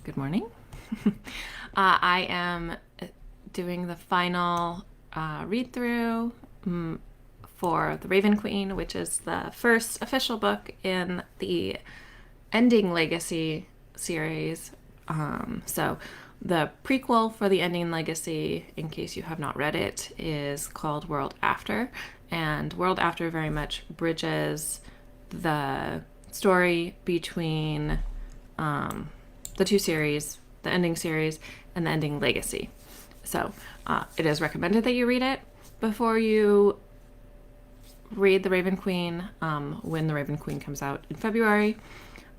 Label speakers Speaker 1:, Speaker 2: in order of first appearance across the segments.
Speaker 1: Good morning. I am doing the final read through for The Raven Queen, which is the first official book in the Ending Legacy series. So the prequel for the Ending Legacy, in case you have not read it, is called World After. And World After very much bridges the story between the two series, the Ending series and the Ending Legacy. So it is recommended that you read it before you read The Raven Queen when The Raven Queen comes out in February.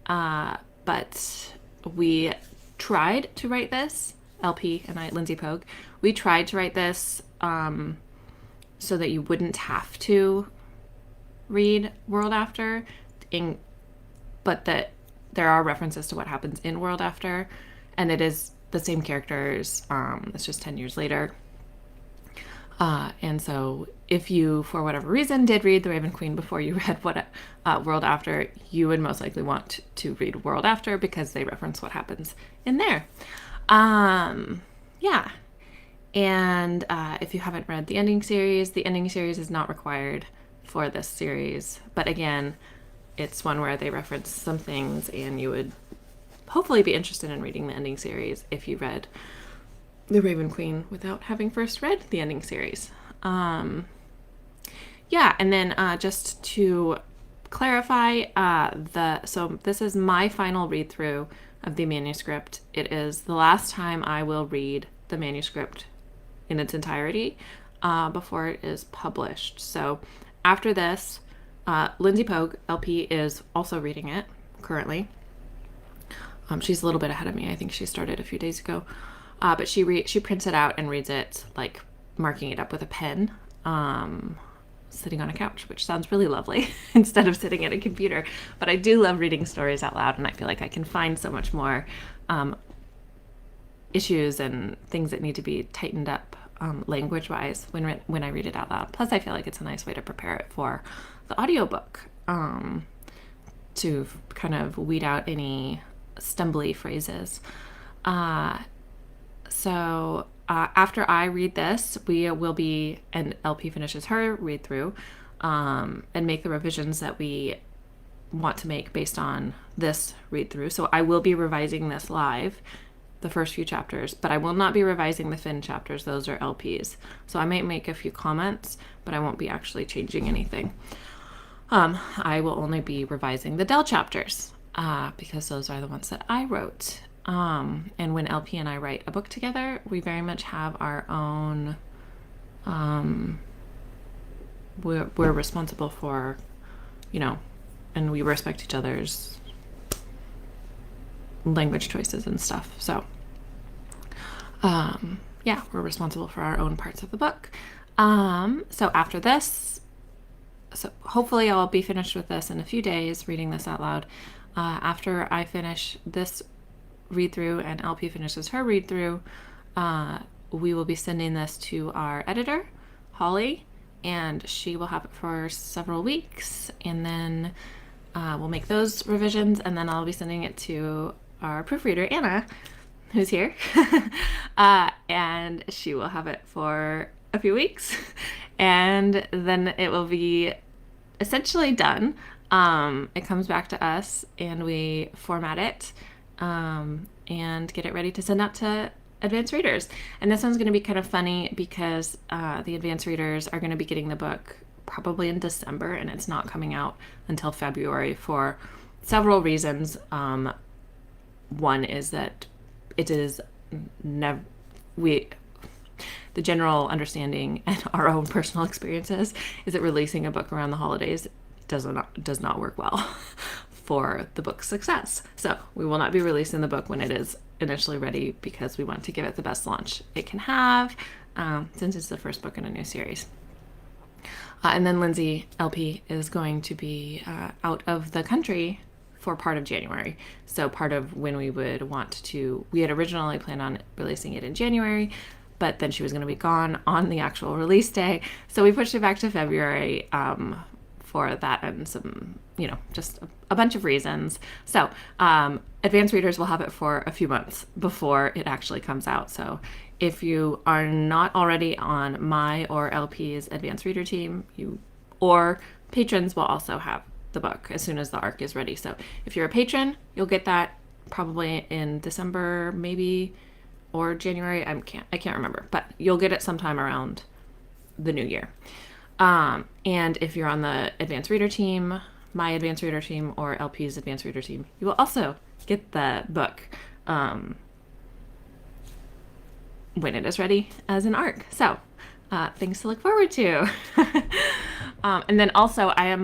Speaker 1: But we tried to write this, LP and I, Lindsey Pogue, we tried to write this so that you wouldn't have to read World After, but that there are references to what happens in World After, and it is the same characters. It's just 10 years later. And so if you, for whatever reason, did read The Raven Queen before you read World After, you would most likely want to read World After because they reference what happens in there. Yeah. And if you haven't read the Ending series is not required for this series. But again, it's one where they reference some things, and you would hopefully be interested in reading the Ending series if you read The Raven Queen without having first read the Ending series. And then just to clarify, so this is my final read through of the manuscript. It is the last time I will read the manuscript in its entirety before it is published. So after this, Lindsey Pogue, LP, is also reading it currently. She's a little bit ahead of me. I think she started a few days ago. But she prints it out and reads it, like marking it up with a pen, sitting on a couch, which sounds really lovely instead of sitting at a computer. But I do love reading stories out loud, and I feel like I can find so much more issues and things that need to be tightened up language-wise when I read it out loud. Plus, I feel like it's a nice way to prepare it for the audiobook, to kind of weed out any stumbly phrases. So after I read this, we will be, and LP finishes her read through, and make the revisions that we want to make based on this read through. So I will be revising this live, the first few chapters, but I will not be revising the Finn chapters. Those are LP's. So I might make a few comments, but I won't be actually changing anything. I will only be revising the Dell chapters, because those are the ones that I wrote. And when LP and I write a book together, we very much have our own, we're responsible for, and we respect each other's language choices and stuff. So, we're responsible for our own parts of the book. So after this, so hopefully I'll be finished with this in a few days, reading this out loud. After I finish this read through and LP finishes her read through, we will be sending this to our editor, Holly, and she will have it for several weeks, and then we'll make those revisions, and then I'll be sending it to our proofreader, Anna, who's here, and she will have it for a few weeks, and then it will be essentially done. It comes back to us, and we format it and get it ready to send out to advanced readers. And this one's going to be kind of funny because the advanced readers are going to be getting the book probably in December, and it's not coming out until February for several reasons. One is that it is the general understanding and our own personal experiences is that releasing a book around the holidays does not work well for the book's success. So we will not be releasing the book when it is initially ready, because we want to give it the best launch it can have, since it's the first book in a new series. And then Lindsey, LP, is going to be out of the country for part of January. So part of when we had originally planned on releasing it in January, but then she was going to be gone on the actual release day. So we pushed it back to February for that and some, just a bunch of reasons. So advanced readers will have it for a few months before it actually comes out. So if you are not already on my or LP's advanced reader team, or patrons will also have the book as soon as the arc is ready. So if you're a patron, you'll get that probably in December, maybe, or January. I can't remember, but you'll get it sometime around the new year. And if you're on the advanced reader team, my advanced reader team, or LP's advanced reader team, you will also get the book when it is ready as an arc. So things to look forward to. And then also I have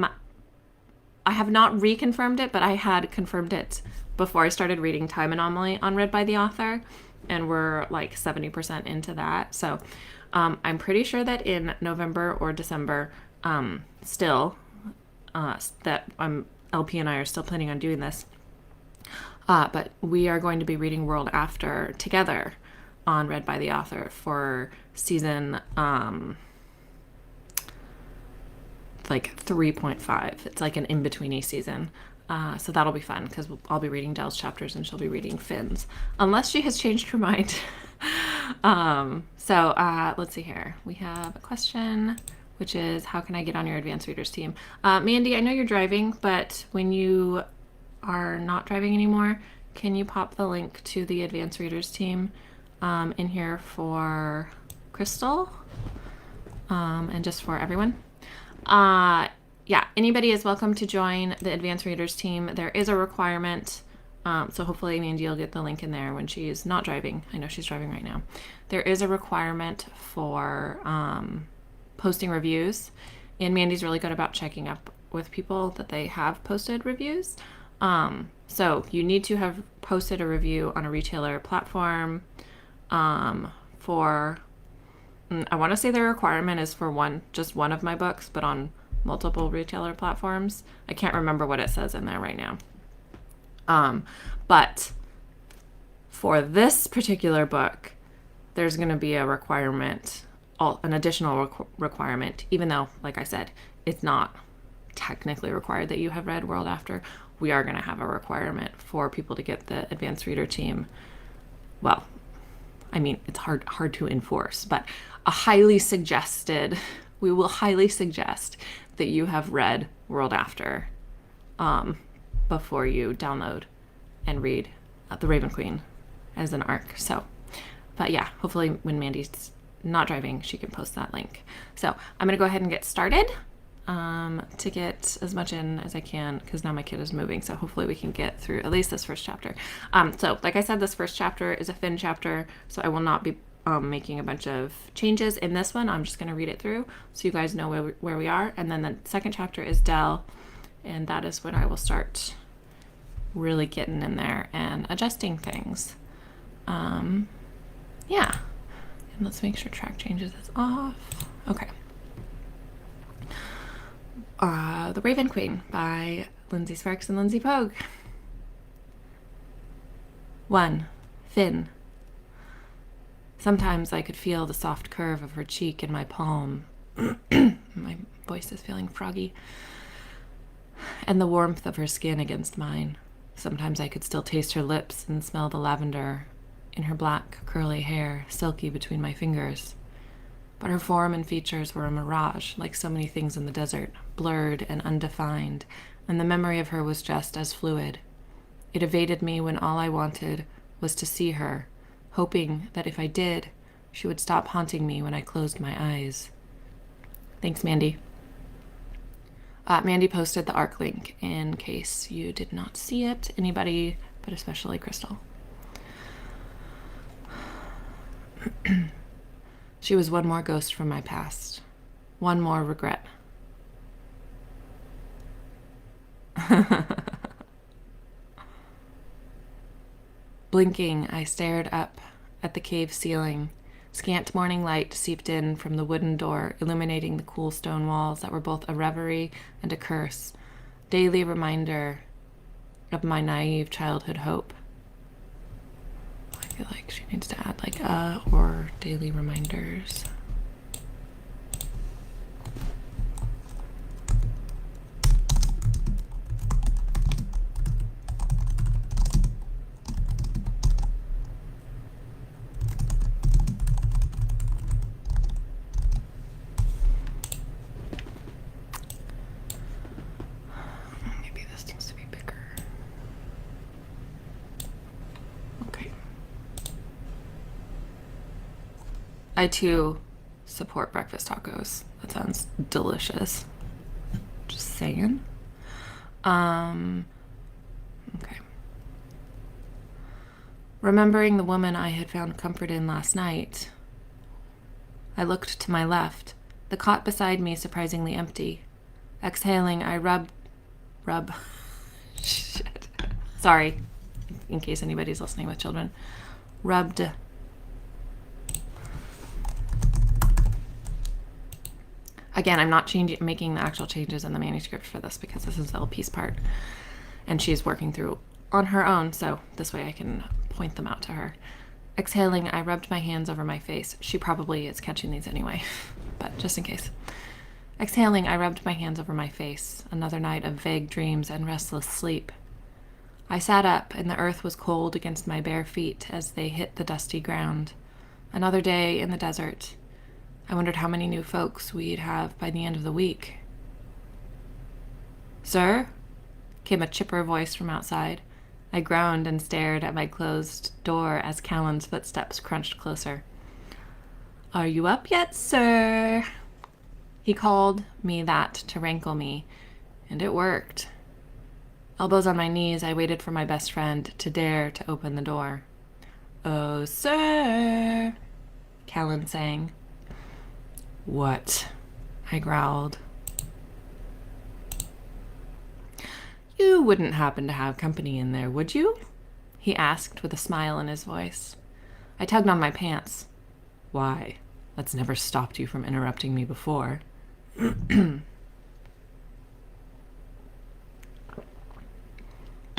Speaker 1: not reconfirmed it, but I had confirmed it before I started reading Time Anomaly on Read by the Author, and we're like 70% into that. So I'm pretty sure that in November or December, that LP and I are still planning on doing this. But we are going to be reading World After together on Read by the Author for season 3.5. It's like an in-betweeny season. So that'll be fun because I'll be reading Del's chapters and she'll be reading Finn's, unless she has changed her mind. Let's see here. We have a question, which is, how can I get on your advanced readers team? Mandy, I know you're driving, but when you are not driving anymore, can you pop the link to the advanced readers team in here for Crystal and just for everyone? Anybody is welcome to join the advanced readers team. There is a requirement, so hopefully Mandy will get the link in there when she's not driving. I know she's driving right now. There is a requirement for posting reviews, and Mandy's really good about checking up with people that they have posted reviews. So you need to have posted a review on a retailer platform for, I want to say the requirement is for just one of my books, but on multiple retailer platforms. I can't remember what it says in there right now. But for this particular book, there's going to be a requirement, an additional requirement, even though, like I said, it's not technically required that you have read World After. We are going to have a requirement for people to get the advanced reader team. Well, I mean, it's hard to enforce, but we will highly suggest that you have read World After before you download and read The Raven Queen as an arc. So, but yeah, hopefully when Mandy's not driving, she can post that link. So I'm going to go ahead and get started to get as much in as I can, because now my kid is moving. So hopefully we can get through at least this first chapter. So like I said, this first chapter is a Finn chapter, so I will not be making a bunch of changes in this one. I'm just going to read it through so you guys know where we are. And then the second chapter is Del, and that is when I will start really getting in there and adjusting things. Yeah. And let's make sure track changes is off. Okay. The Raven Queen by Lindsey Sparks and Lindsey Pogue. 1. Finn. Sometimes I could feel the soft curve of her cheek in my palm. My voice is feeling froggy. And the warmth of her skin against mine. Sometimes I could still taste her lips and smell the lavender in her black, curly hair, silky between my fingers. But her form and features were a mirage, like so many things in the desert, blurred and undefined, and the memory of her was just as fluid. It evaded me when all I wanted was to see her, hoping that if I did, she would stop haunting me when I closed my eyes. Thanks, Mandy. Mandy posted the ARC link in case you did not see it. Anybody, but especially Crystal. She was one more ghost from my past. One more regret. Blinking, I stared up at the cave ceiling. Scant morning light seeped in from the wooden door, illuminating the cool stone walls that were both a reverie and a curse. Daily reminder of my naive childhood hope. I feel like she needs to add like or daily reminders. I too support breakfast tacos. That sounds delicious. Just saying. Okay. Remembering the woman I had found comfort in last night, I looked to my left, the cot beside me surprisingly empty. Exhaling, I rub. Shit. Sorry, in case anybody's listening with children. Rubbed. Again, I'm not making the actual changes in the manuscript for this because this is the piece part. And she's working through on her own, so this way I can point them out to her. Exhaling, I rubbed my hands over my face. She probably is catching these anyway, but just in case. Exhaling, I rubbed my hands over my face. Another night of vague dreams and restless sleep. I sat up, and the earth was cold against my bare feet as they hit the dusty ground. Another day in the desert. I wondered how many new folks we'd have by the end of the week. "Sir?" came a chipper voice from outside. I groaned and stared at my closed door as Callan's footsteps crunched closer. "Are you up yet, sir?" He called me that to rankle me, and it worked. Elbows on my knees, I waited for my best friend to dare to open the door. "Oh, sir," Callan sang. "What?" I growled. "You wouldn't happen to have company in there, would you?" he asked with a smile in his voice. I tugged on my pants. "Why? That's never stopped you from interrupting me before."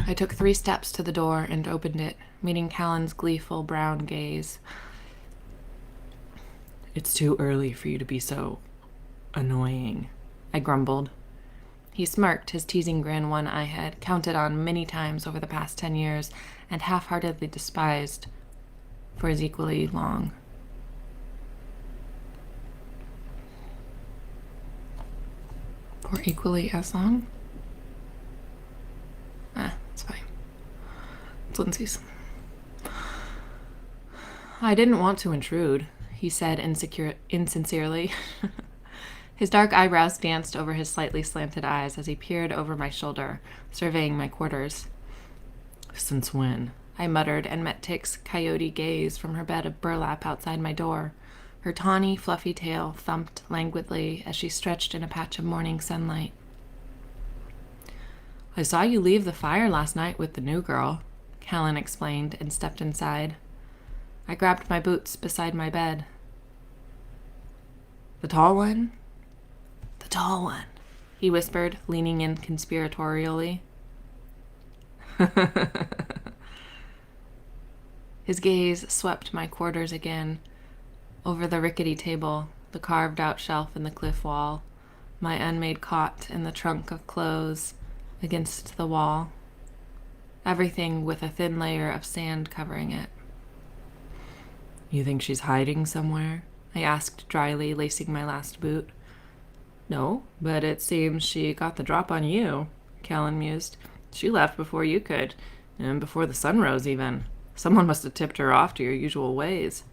Speaker 1: I took 3 steps to the door and opened it, meeting Callan's gleeful brown gaze. "It's too early for you to be so annoying," I grumbled. He smirked, his teasing grin, one I had counted on many times over the past 10 years and half-heartedly despised for his equally long. For equally as long? It's fine. It's Lindsey's. "I didn't want to intrude," he said insincerely. His dark eyebrows danced over his slightly slanted eyes as he peered over my shoulder, surveying my quarters. "Since when?" I muttered and met Tick's coyote gaze from her bed of burlap outside my door. Her tawny, fluffy tail thumped languidly as she stretched in a patch of morning sunlight. "I saw you leave the fire last night with the new girl," Callan explained and stepped inside. I grabbed my boots beside my bed. "The tall one?" "The tall one," he whispered, leaning in conspiratorially. His gaze swept my quarters again, over the rickety table, the carved-out shelf in the cliff wall, my unmade cot and the trunk of clothes against the wall, everything with a thin layer of sand covering it. "You think she's hiding somewhere?" I asked dryly, lacing my last boot. "No, but it seems she got the drop on you," Callan mused. "She left before you could, and before the sun rose even. Someone must have tipped her off to your usual ways."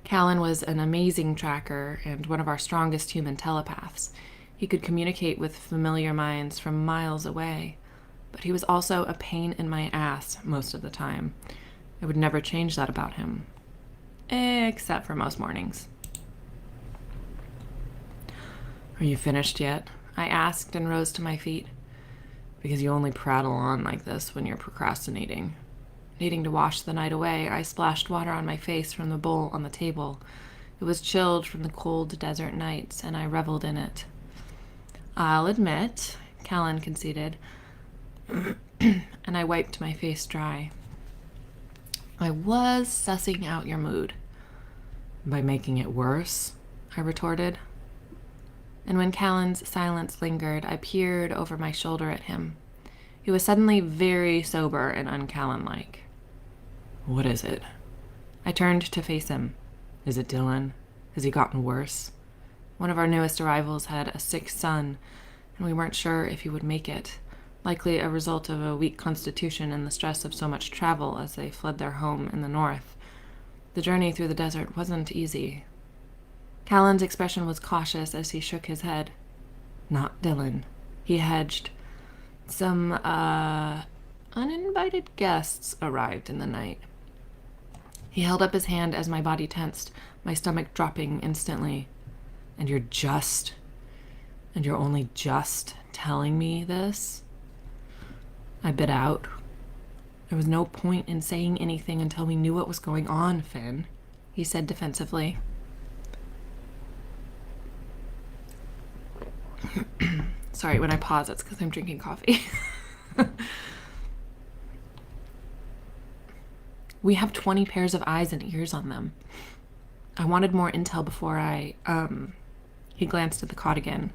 Speaker 1: Callan was an amazing tracker and one of our strongest human telepaths. He could communicate with familiar minds from miles away, but he was also a pain in my ass most of the time. I would never change that about him, except for most mornings. "Are you finished yet?" I asked and rose to my feet. "Because you only prattle on like this when you're procrastinating." Needing to wash the night away, I splashed water on my face from the bowl on the table. It was chilled from the cold desert nights, and I reveled in it. "I'll admit," Callan conceded, and I wiped my face dry. "I was sussing out your mood." "By making it worse?" I retorted. And when Callan's silence lingered, I peered over my shoulder at him. He was suddenly very sober and un-Callan-like. "What is it?" I turned to face him. "Is it Dylan? Has he gotten worse?" One of our newest arrivals had a sick son, and we weren't sure if he would make it, likely a result of a weak constitution and the stress of so much travel as they fled their home in the north. The journey through the desert wasn't easy. Callan's expression was cautious as he shook his head. Not Dylan. He hedged. Some, uninvited guests arrived in the night. He held up his hand as my body tensed, my stomach dropping instantly. And you're only just telling me this? I bit out. There was no point in saying anything until we knew what was going on, Finn, he said defensively. Sorry, when I pause, it's because I'm drinking coffee. We have 20 pairs of eyes and ears on them. I wanted more intel before he glanced at the cot again.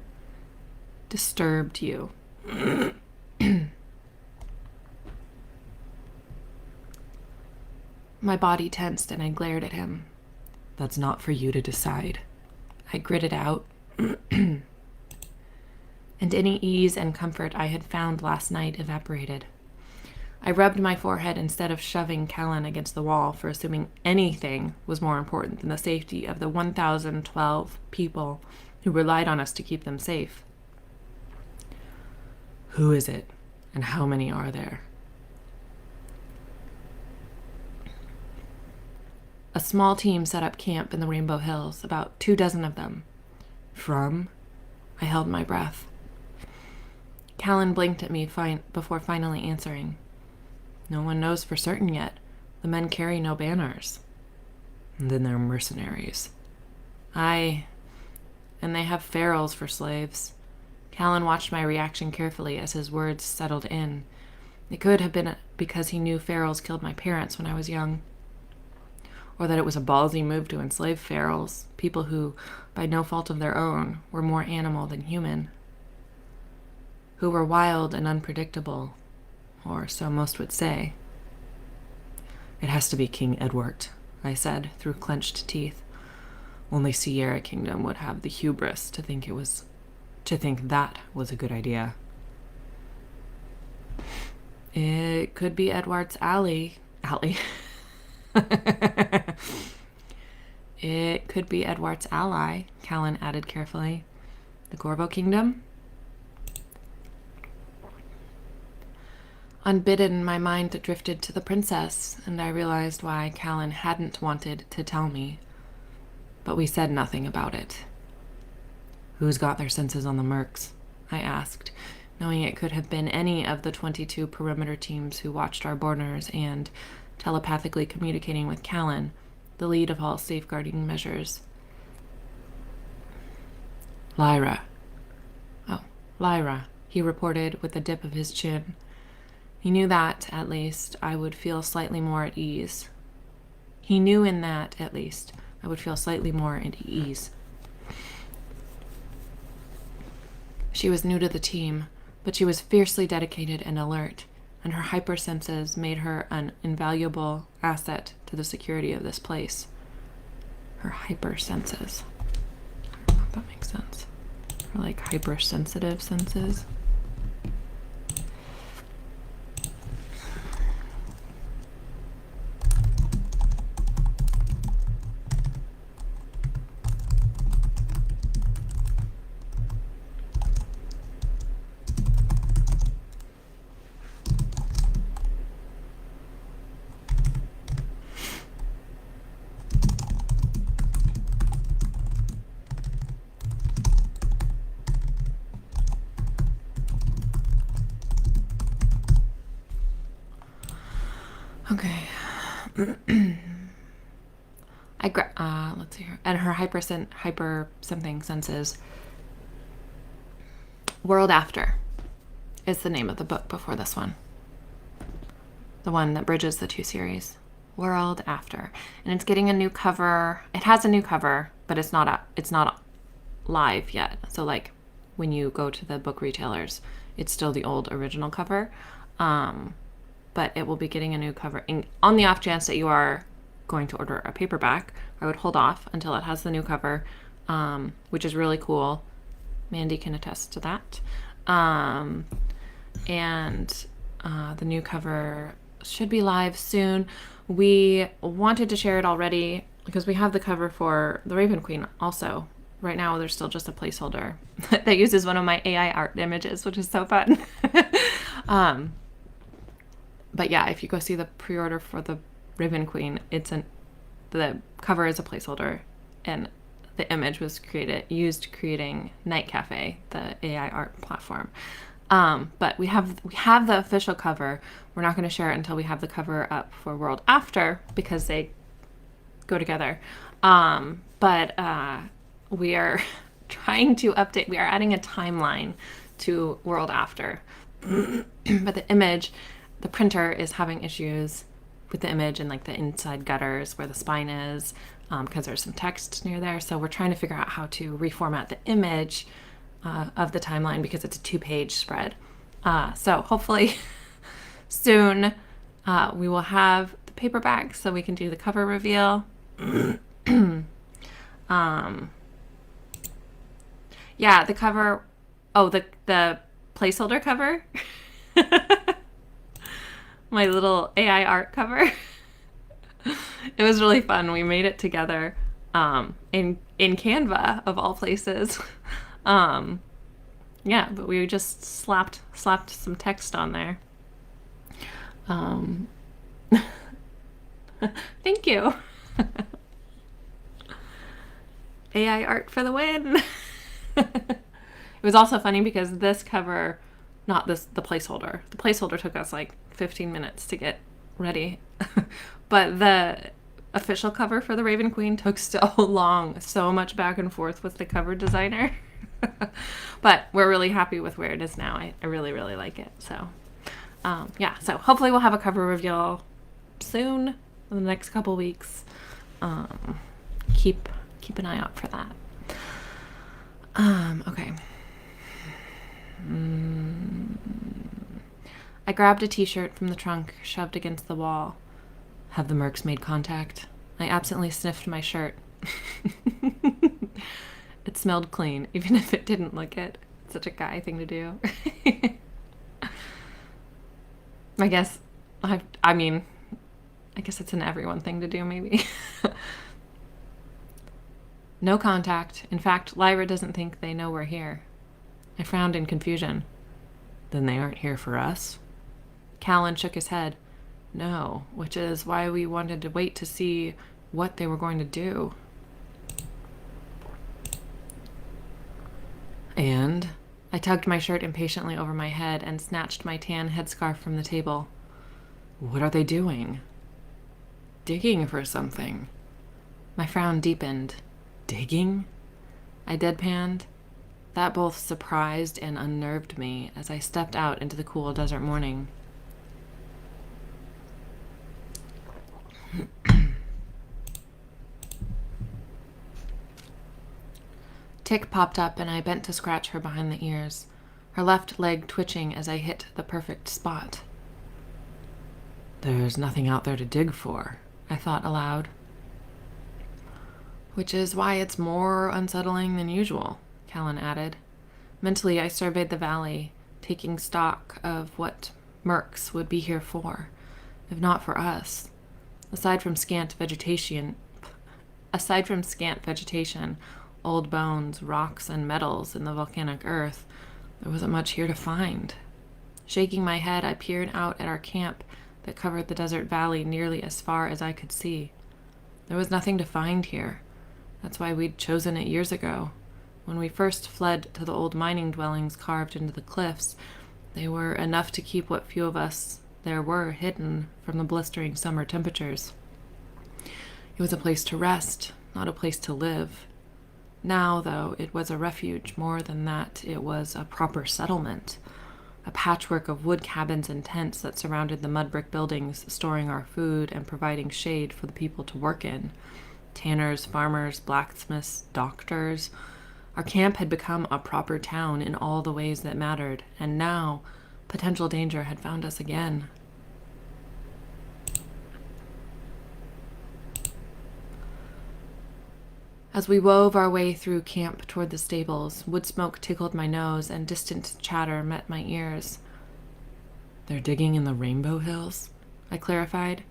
Speaker 1: Disturbed you. My body tensed and I glared at him. That's not for you to decide. I gritted out. And any ease and comfort I had found last night evaporated. I rubbed my forehead instead of shoving Callan against the wall for assuming anything was more important than the safety of the 1,012 people who relied on us to keep them safe. Who is it, and how many are there? A small team set up camp in the Rainbow Hills, about 24 of them. From? I held my breath. Callan blinked at me before finally answering. No one knows for certain yet. The men carry no banners. And then they're mercenaries. Aye. And they have ferals for slaves. Callan watched my reaction carefully as his words settled in. It could have been because he knew ferals killed my parents when I was young. Or that it was a ballsy move to enslave ferals, people who, by no fault of their own, were more animal than human. Who were wild and unpredictable. Or so most would say. It has to be King Edward, I said through clenched teeth. Only Sierra Kingdom would have the hubris to think that was a good idea. It could be Edward's ally. It could be Edward's ally, Callan added carefully. The Corvo Kingdom? Unbidden, my mind drifted to the princess, and I realized why Callan hadn't wanted to tell me. But we said nothing about it. Who's got their senses on the mercs? I asked, knowing it could have been any of the 22 perimeter teams who watched our borders and, telepathically communicating with Callan, the lead of all safeguarding measures. Lyra. Oh, Lyra, he reported with a dip of his chin. He knew that, at least, I would feel slightly more at ease. He knew in that, at least, I would feel slightly more at ease. She was new to the team, but she was fiercely dedicated and alert, and her hypersenses made her an invaluable asset to the security of this place. Her hypersenses. I don't know if that makes sense. Or like hypersensitive senses. Okay. Let's see here. And her hyper something senses. World After is the name of the book before this one. The one that bridges the two series. World After. And it's getting a new cover. It has a new cover, but it's not live yet. So like when you go to the book retailers, it's still the old original cover. But it will be getting a new cover. On the off chance that you are going to order a paperback, I would hold off until it has the new cover, which is really cool. Mandy can attest to that. And the new cover should be live soon. We wanted to share it already because we have the cover for the Raven Queen also. Right now, there's still just a placeholder that uses one of my AI art images, which is so fun. But yeah, if you go see the pre-order for the Raven Queen, the cover is a placeholder, and the image was used creating Night Cafe, the AI art platform. But we have the official cover. We're not going to share it until we have the cover up for World After because they go together. But we are trying to update. We are adding a timeline to World After. But the printer is having issues with the image and like the inside gutters where the spine is, because there's some text near there. So we're trying to figure out how to reformat the image of the timeline because it's a 2-page spread. So hopefully soon we will have the paperback so we can do the cover reveal. Yeah, the cover. Oh, the placeholder cover. My little AI art cover. It was really fun. We made it together in Canva of all places. Yeah, but we just slapped some text on there. Thank you. AI art for the win. It was also funny because this cover, not the placeholder. The placeholder took us like 15 minutes to get ready. But the official cover for the Raven Queen took so long, so much back and forth with the cover designer. But we're really happy with where it is now. I really, really like it. So, yeah. So hopefully we'll have a cover reveal soon in the next couple weeks. Keep an eye out for that. Okay. I grabbed a t-shirt from the trunk, shoved against the wall. Have the mercs made contact? I absently sniffed my shirt. It smelled clean, even if it didn't look it. It's such a guy thing to do. I guess it's an everyone thing to do, maybe. No contact. In fact, Lyra doesn't think they know we're here. I frowned in confusion. Then they aren't here for us? Callan shook his head. No, which is why we wanted to wait to see what they were going to do. And I tugged my shirt impatiently over my head and snatched my tan headscarf from the table. What are they doing? Digging for something. My frown deepened. Digging? I deadpanned. That both surprised and unnerved me as I stepped out into the cool desert morning. Tick popped up and I bent to scratch her behind the ears, her left leg twitching as I hit the perfect spot. There's nothing out there to dig for, I thought aloud. Which is why it's more unsettling than usual, Callan added. Mentally, I surveyed the valley, taking stock of what mercs would be here for, if not for us. Aside from scant vegetation, old bones, rocks, and metals in the volcanic earth, there wasn't much here to find. Shaking my head, I peered out at our camp that covered the desert valley nearly as far as I could see. There was nothing to find here. That's why we'd chosen it years ago. When we first fled to the old mining dwellings carved into the cliffs, they were enough to keep what few of us there were hidden from the blistering summer temperatures. It was a place to rest, not a place to live. Now, though, it was a refuge. More than that, it was a proper settlement. A patchwork of wood cabins and tents that surrounded the mud brick buildings, storing our food and providing shade for the people to work in. Tanners, farmers, blacksmiths, doctors. Our camp had become a proper town in all the ways that mattered, and now potential danger had found us again. As we wove our way through camp toward the stables, wood smoke tickled my nose and distant chatter met my ears. They're digging in the Rainbow Hills, I clarified.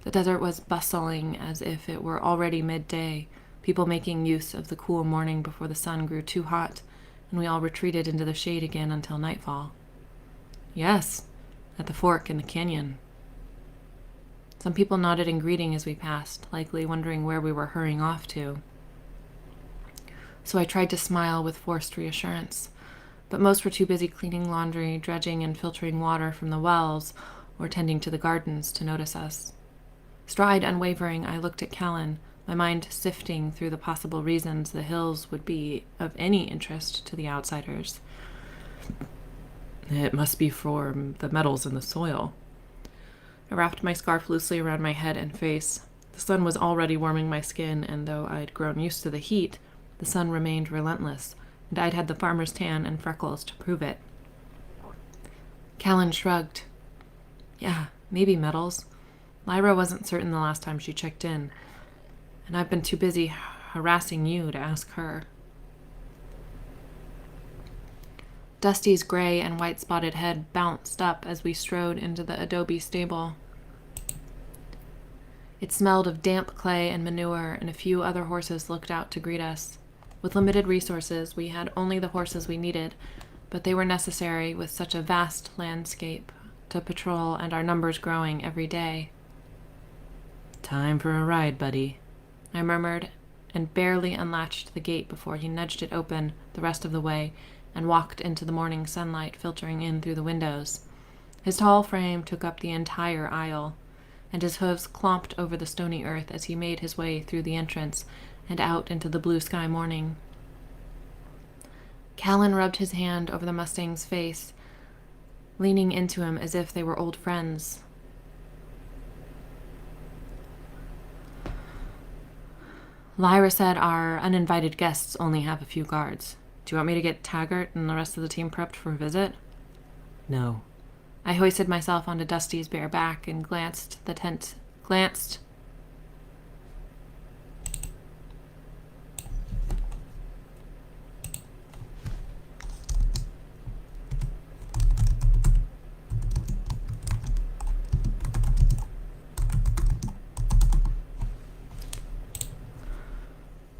Speaker 1: The desert was bustling as if it were already midday, people making use of the cool morning before the sun grew too hot, and we all retreated into the shade again until nightfall. Yes, at the fork in the canyon. Some people nodded in greeting as we passed, likely wondering where we were hurrying off to. So I tried to smile with forced reassurance, but most were too busy cleaning laundry, dredging and filtering water from the wells, or tending to the gardens to notice us. Stride unwavering, I looked at Callan, my mind sifting through the possible reasons the hills would be of any interest to the outsiders. It must be for the metals in the soil. I wrapped my scarf loosely around my head and face. The sun was already warming my skin, and though I'd grown used to the heat, the sun remained relentless, and I'd had the farmer's tan and freckles to prove it. Callan shrugged. Yeah, maybe metals. Lyra wasn't certain the last time she checked in, and I've been too busy harassing you to ask her. Dusty's gray and white-spotted head bounced up as we strode into the adobe stable. It smelled of damp clay and manure, and a few other horses looked out to greet us. With limited resources, we had only the horses we needed, but they were necessary with such a vast landscape to patrol and our numbers growing every day. Time for a ride, buddy, I murmured, and barely unlatched the gate before he nudged it open the rest of the way and walked into the morning sunlight filtering in through the windows. His tall frame took up the entire aisle, and his hooves clomped over the stony earth as he made his way through the entrance and out into the blue sky morning. Callan rubbed his hand over the Mustang's face, leaning into him as if they were old friends. Lyra said our uninvited guests only have a few guards. Do you want me to get Taggart and the rest of the team prepped for a visit? No. I hoisted myself onto Dusty's bare back and glanced.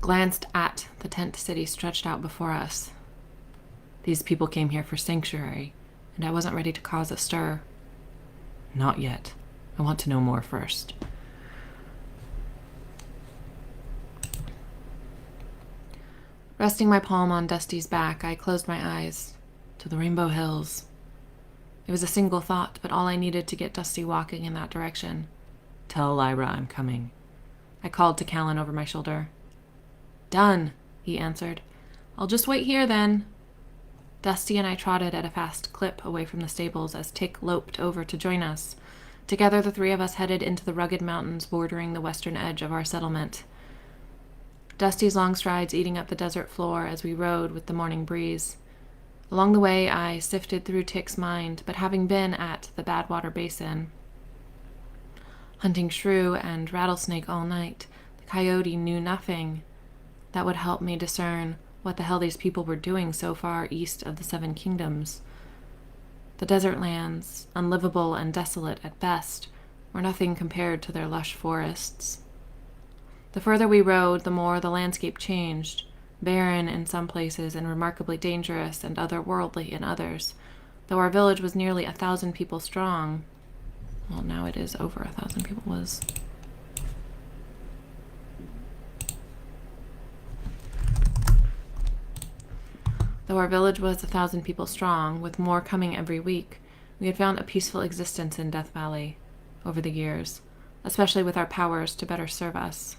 Speaker 1: Glanced at the tent city stretched out before us. These people came here for sanctuary, and I wasn't ready to cause a stir. Not yet. I want to know more first. Resting my palm on Dusty's back, I closed my eyes. To the Rainbow Hills. It was a single thought, but all I needed to get Dusty walking in that direction. Tell Lyra I'm coming. I called to Callan over my shoulder. Done, he answered. I'll just wait here then. Dusty and I trotted at a fast clip away from the stables as Tick loped over to join us. Together, the three of us headed into the rugged mountains bordering the western edge of our settlement. Dusty's long strides eating up the desert floor as we rode with the morning breeze. Along the way, I sifted through Tick's mind, but having been at the Badwater Basin, hunting shrew and rattlesnake all night, the coyote knew nothing that would help me discern what the hell these people were doing so far east of the Seven Kingdoms. The desert lands, unlivable and desolate at best, were nothing compared to their lush forests. The further we rode, the more the landscape changed, barren in some places and remarkably dangerous and otherworldly in others, though our village was nearly 1,000 people strong. Well, now it is over 1,000 people was. Though our village was 1,000 people strong, with more coming every week, we had found a peaceful existence in Death Valley over the years, especially with our powers to better serve us.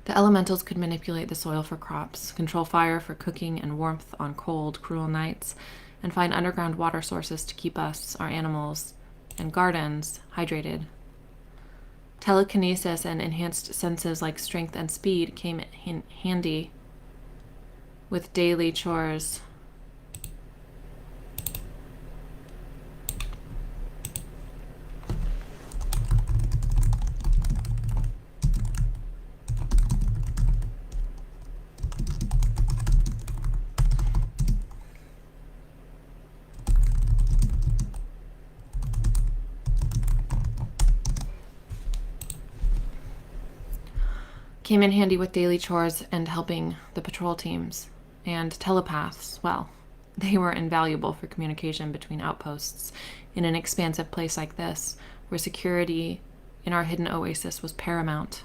Speaker 1: The elementals could manipulate the soil for crops, control fire for cooking and warmth on cold, cruel nights, and find underground water sources to keep us, our animals, and gardens hydrated. Telekinesis and enhanced senses like strength and speed came in handy with daily chores. came in handy with daily chores and helping the patrol teams. And telepaths, well, they were invaluable for communication between outposts in an expansive place like this, where security in our hidden oasis was paramount.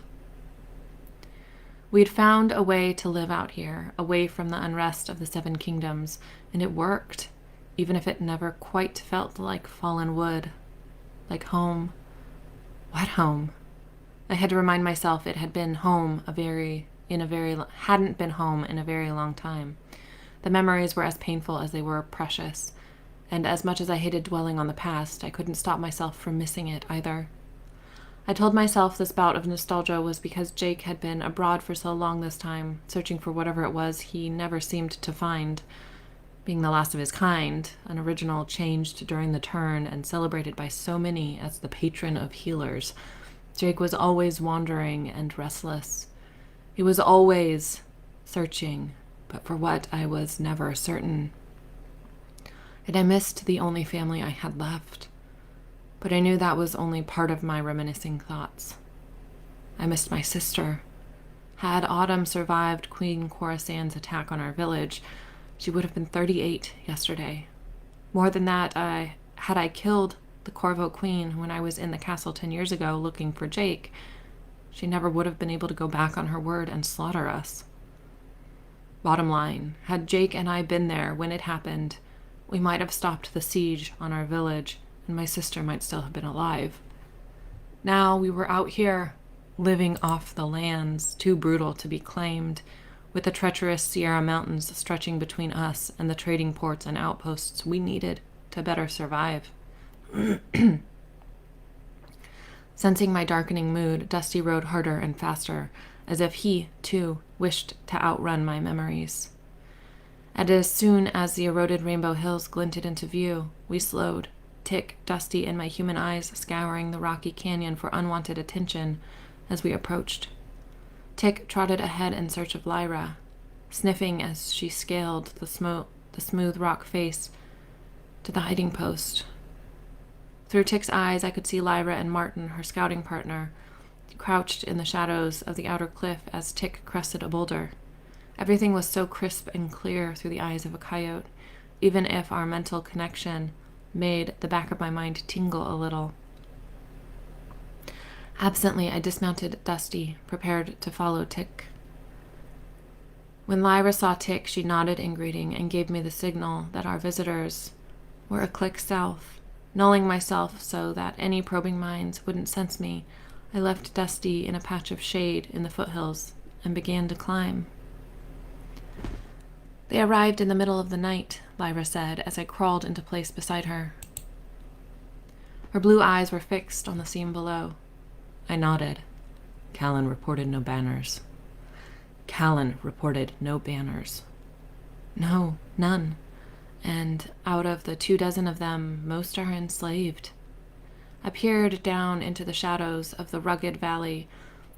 Speaker 1: We had found a way to live out here, away from the unrest of the Seven Kingdoms, and it worked, even if it never quite felt like fallen wood, like home. What home? I had to remind myself it had been home hadn't been home in a very long time. The memories were as painful as they were precious, and as much as I hated dwelling on the past, I couldn't stop myself from missing it either. I told myself this bout of nostalgia was because Jake had been abroad for so long this time, searching for whatever it was he never seemed to find. Being the last of his kind, an original changed during the turn and celebrated by so many as the patron of healers, Jake was always wandering and restless. He was always searching, but for what I was never certain. And I missed the only family I had left. But I knew that was only part of my reminiscing thoughts. I missed my sister. Had Autumn survived Queen Khorasan's attack on our village, she would have been 38 yesterday. More than that, had I killed the Corvo Queen when I was in the castle 10 years ago looking for Jake, she never would have been able to go back on her word and slaughter us. Bottom line, had Jake and I been there when it happened, we might have stopped the siege on our village, and my sister might still have been alive. Now we were out here, living off the lands, too brutal to be claimed, with the treacherous Sierra Mountains stretching between us and the trading ports and outposts we needed to better survive. Sensing my darkening mood, Dusty rode harder and faster, as if he, too, wished to outrun my memories. And as soon as the eroded Rainbow Hills glinted into view, we slowed, Tick, Dusty, and my human eyes scouring the rocky canyon for unwanted attention as we approached. Tick trotted ahead in search of Lyra, sniffing as she scaled the smooth rock face to the hiding post. Through Tick's eyes, I could see Lyra and Martin, her scouting partner, crouched in the shadows of the outer cliff as Tick crested a boulder. Everything was so crisp and clear through the eyes of a coyote, even if our mental connection made the back of my mind tingle a little. Absently, I dismounted Dusty, prepared to follow Tick. When Lyra saw Tick, she nodded in greeting and gave me the signal that our visitors were a click south. Nulling myself so that any probing minds wouldn't sense me, I left Dusty in a patch of shade in the foothills and began to climb. They arrived in the middle of the night, Lyra said as I crawled into place beside her. Her blue eyes were fixed on the scene below. I nodded. Callan reported no banners. No, none. And out of the 24 of them, most are enslaved. I peered down into the shadows of the rugged valley,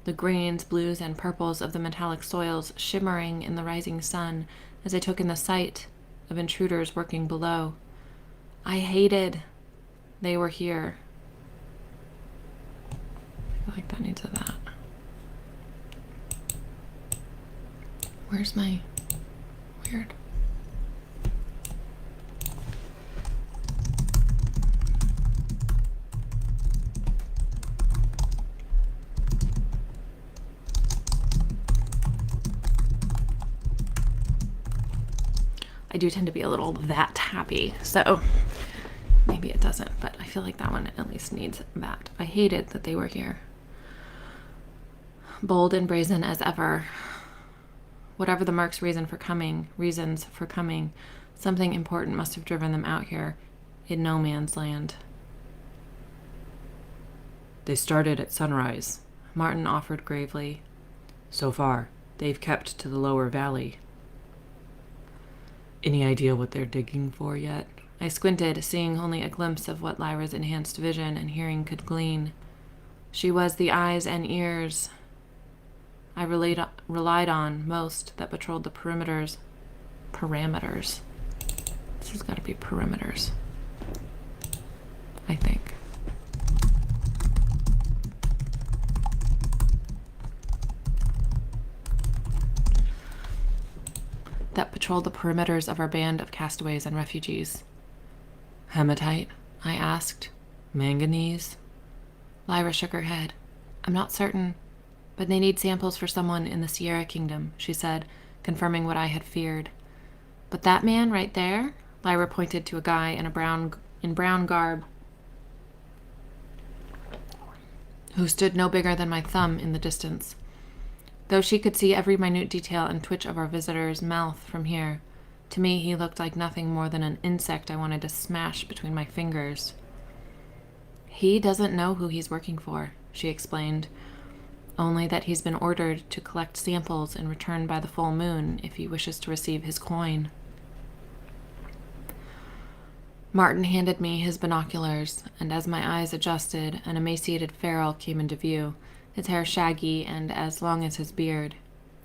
Speaker 1: the greens, blues, and purples of the metallic soils shimmering in the rising sun as I took in the sight of intruders working below. I hated they were here. I feel like that needs a that. Where's my weird? I do tend to be a little that happy, so maybe it doesn't, but I feel like that one at least needs that. I hated that they were here. Bold and brazen as ever. Whatever the Mercs' reasons for coming, something important must have driven them out here in no man's land.
Speaker 2: They started at sunrise, Martin offered gravely. So far, they've kept to the lower valley. Any idea what they're digging for yet?
Speaker 1: I squinted, seeing only a glimpse of what Lyra's enhanced vision and hearing could glean. She was the eyes and ears I relied on most that patrolled the parameters. This has got to be perimeters, I think. patrol the perimeters of our band of castaways and refugees.
Speaker 2: Hematite?
Speaker 1: I asked.
Speaker 2: Manganese?
Speaker 1: Lyra shook her head. I'm not certain, but they need samples for someone in the Sierra Kingdom, she said, confirming what I had feared. But that man right there, Lyra pointed to a guy in brown garb, who stood no bigger than my thumb in the distance. Though she could see every minute detail and twitch of our visitor's mouth from here, to me he looked like nothing more than an insect I wanted to smash between my fingers. He doesn't know who he's working for, she explained, only that he's been ordered to collect samples and return by the full moon if he wishes to receive his coin. Martin handed me his binoculars, and as my eyes adjusted, an emaciated feral came into view, his hair shaggy and as long as his beard.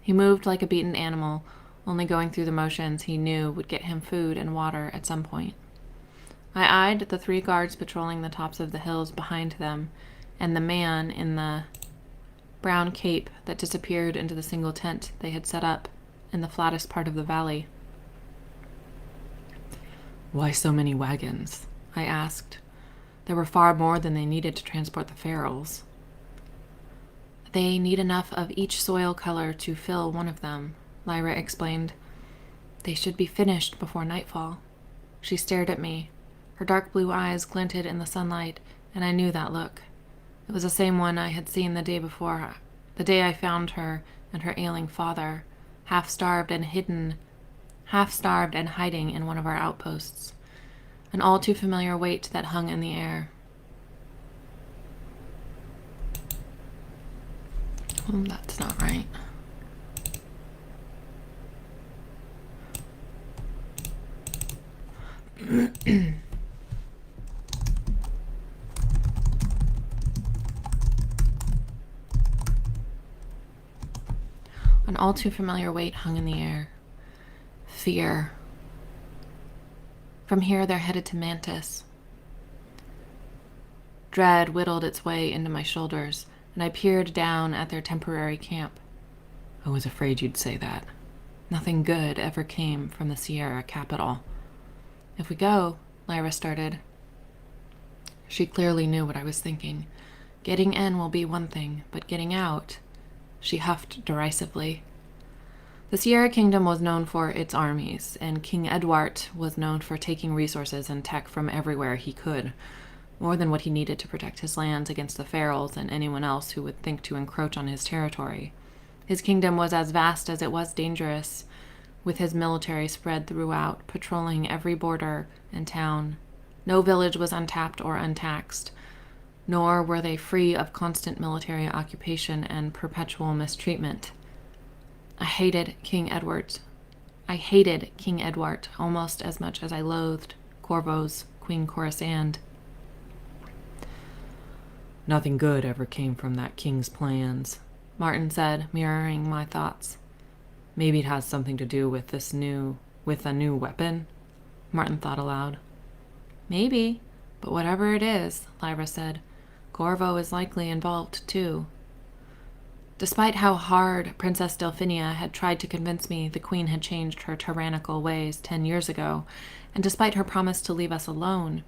Speaker 1: He moved like a beaten animal, only going through the motions he knew would get him food and water at some point. I eyed the 3 guards patrolling the tops of the hills behind them, and the man in the brown cape that disappeared into the single tent they had set up in the flattest part of the valley.
Speaker 2: Why so many wagons?
Speaker 1: I asked. There were far more than they needed to transport the ferals. They need enough of each soil color to fill one of them, Lyra explained. They should be finished before nightfall. She stared at me. Her dark blue eyes glinted in the sunlight, and I knew that look. It was the same one I had seen the day before, the day I found her and her ailing father, half-starved and hiding in one of our outposts. An all too familiar weight that hung in the air. Oh, that's not right. An all too familiar weight hung in the air. Fear. From here, they're headed to Mantis. Dread whittled its way into my shoulders, and I peered down at their temporary camp.
Speaker 2: I was afraid you'd say that.
Speaker 1: Nothing good ever came from the Sierra capital. If we go, Lyra started. She clearly knew what I was thinking. Getting in will be one thing, but getting out... She huffed derisively. The Sierra Kingdom was known for its armies, and King Edward was known for taking resources and tech from everywhere he could, more than what he needed to protect his lands against the ferals and anyone else who would think to encroach on his territory. His kingdom was as vast as it was dangerous, with his military spread throughout, patrolling every border and town. No village was untapped or untaxed, nor were they free of constant military occupation and perpetual mistreatment. I hated King Edward almost as much as I loathed Corvo's Queen Coruscant.
Speaker 2: Nothing good ever came from that king's plans,
Speaker 1: Martin said, mirroring my thoughts.
Speaker 2: Maybe it has something to do with a new weapon?
Speaker 1: Martin thought aloud. Maybe, but whatever it is, Lyra said, Corvo is likely involved too. Despite how hard Princess Delphinia had tried to convince me the Queen had changed her tyrannical ways 10 years ago, and despite her promise to leave us alone,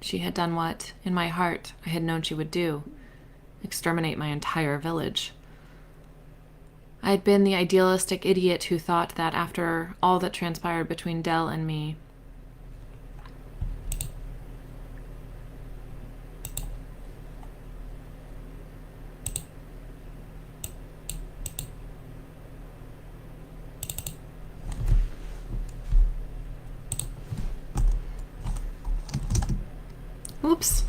Speaker 1: she had done what, in my heart, I had known she would do: exterminate my entire village. I had been the idealistic idiot who thought that after all that transpired between Del and me, oops.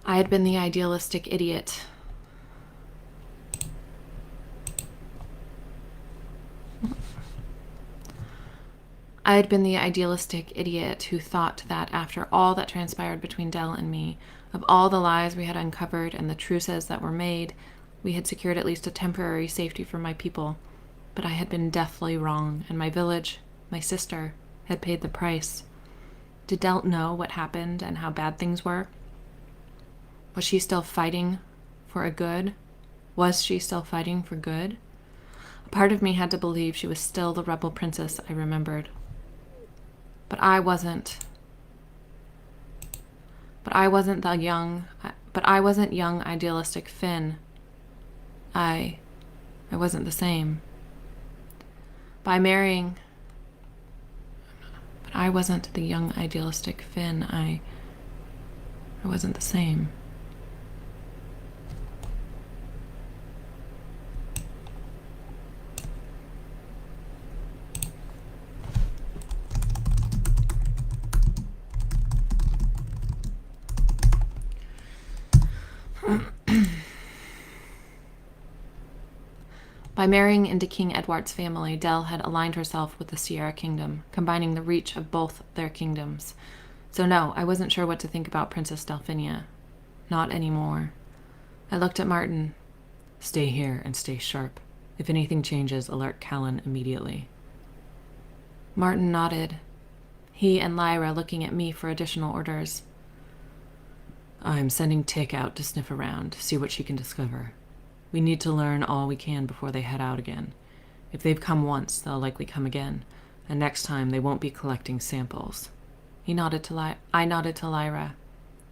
Speaker 1: I had been the idealistic idiot. I had been the idealistic idiot who thought that after all that transpired between Dell and me, of all the lies we had uncovered and the truces that were made, we had secured at least a temporary safety for my people. But I had been deathly wrong, and my village, my sister, had paid the price. Did Dell know what happened and how bad things were? Was she still fighting for a good? Was she still fighting for good? A part of me had to believe she was still the rebel princess I remembered. But I wasn't young idealistic Finn. I wasn't the same. But I wasn't the young idealistic Finn. I wasn't the same. By marrying into King Edward's family, Dell had aligned herself with the Sierra Kingdom, combining the reach of both their kingdoms. So no, I wasn't sure what to think about Princess Delphinia. Not anymore. I looked at Martin.
Speaker 2: Stay here and stay sharp. If anything changes, alert Callan immediately.
Speaker 1: Martin nodded, he and Lyra looking at me for additional orders.
Speaker 2: I'm sending Tick out to sniff around, see what she can discover. We need to learn all we can before they head out again. If they've come once, they'll likely come again, and next time they won't be collecting samples.
Speaker 1: I nodded to Lyra.